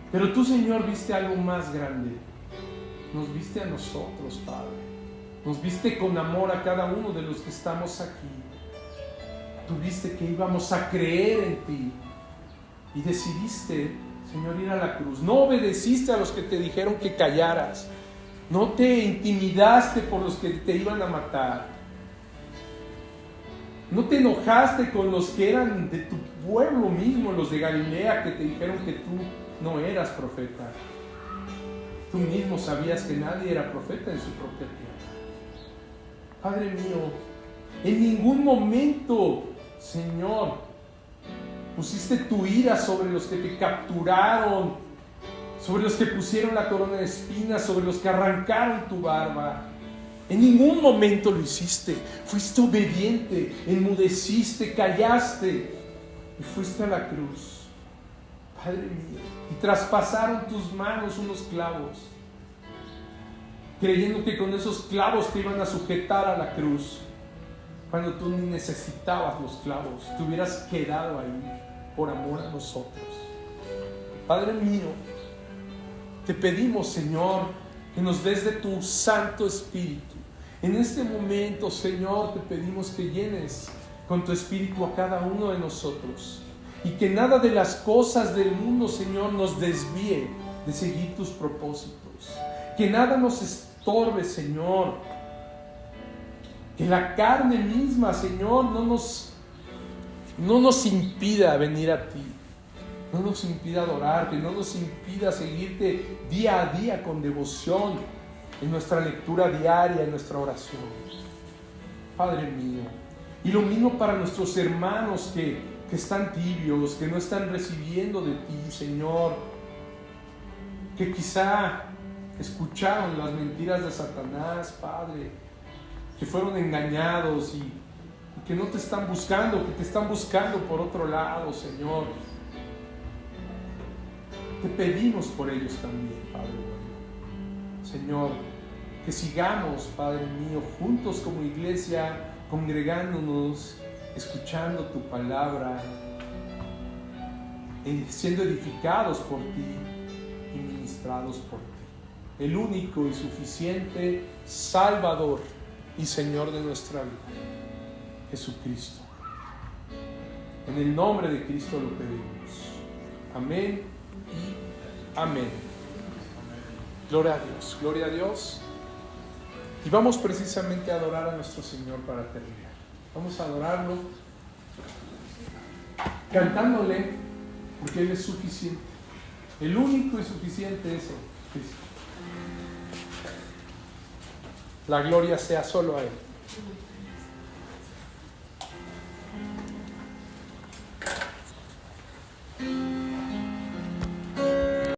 Pero tú, Señor, viste algo más grande. Nos viste a nosotros, Padre. Nos viste con amor a cada uno de los que estamos aquí. Tú viste que íbamos a creer en ti y decidiste, Señor, ir a la cruz. No obedeciste a los que te dijeron que callaras. No te intimidaste por los que te iban a matar. No te enojaste con los que eran de tu pueblo mismo, los de Galilea, que te dijeron que tú no eras profeta. Tú mismo sabías que nadie era profeta en su propia tierra. Padre mío, en ningún momento, Señor, pusiste tu ira sobre los que te capturaron, sobre los que pusieron la corona de espinas, sobre los que arrancaron tu barba. En ningún momento lo hiciste. Fuiste obediente, enmudeciste, callaste y fuiste a la cruz. Padre mío, y traspasaron tus manos unos clavos, creyendo que con esos clavos te iban a sujetar a la cruz, cuando tú ni necesitabas los clavos, te hubieras quedado ahí por amor a nosotros. Padre mío, te pedimos, Señor, que nos des de tu Santo Espíritu. En este momento, Señor, te pedimos que llenes con tu Espíritu a cada uno de nosotros, y que nada de las cosas del mundo, Señor, nos desvíe de seguir tus propósitos. Que nada nos estorbe, Señor. Que la carne misma, Señor, no nos impida venir a ti. No nos impida adorarte, no nos impida seguirte día a día con devoción en nuestra lectura diaria, en nuestra oración. Padre mío. Y lo mismo para nuestros hermanos que están tibios, que no están recibiendo de ti, Señor, que quizá escucharon las mentiras de Satanás, Padre, que fueron engañados y que no te están buscando, que te están buscando por otro lado, Señor. Te pedimos por ellos también, Padre bueno. Señor, que sigamos, Padre mío, juntos como iglesia, congregándonos, escuchando tu palabra, siendo edificados por ti y ministrados por ti. El único y suficiente Salvador y Señor de nuestra vida, Jesucristo. En el nombre de Cristo lo pedimos. Amén y amén. Gloria a Dios, gloria a Dios. Y vamos precisamente a adorar a nuestro Señor para terminar. Vamos a adorarlo cantándole, porque Él es suficiente. El único y suficiente es Cristo. La gloria sea solo a Él.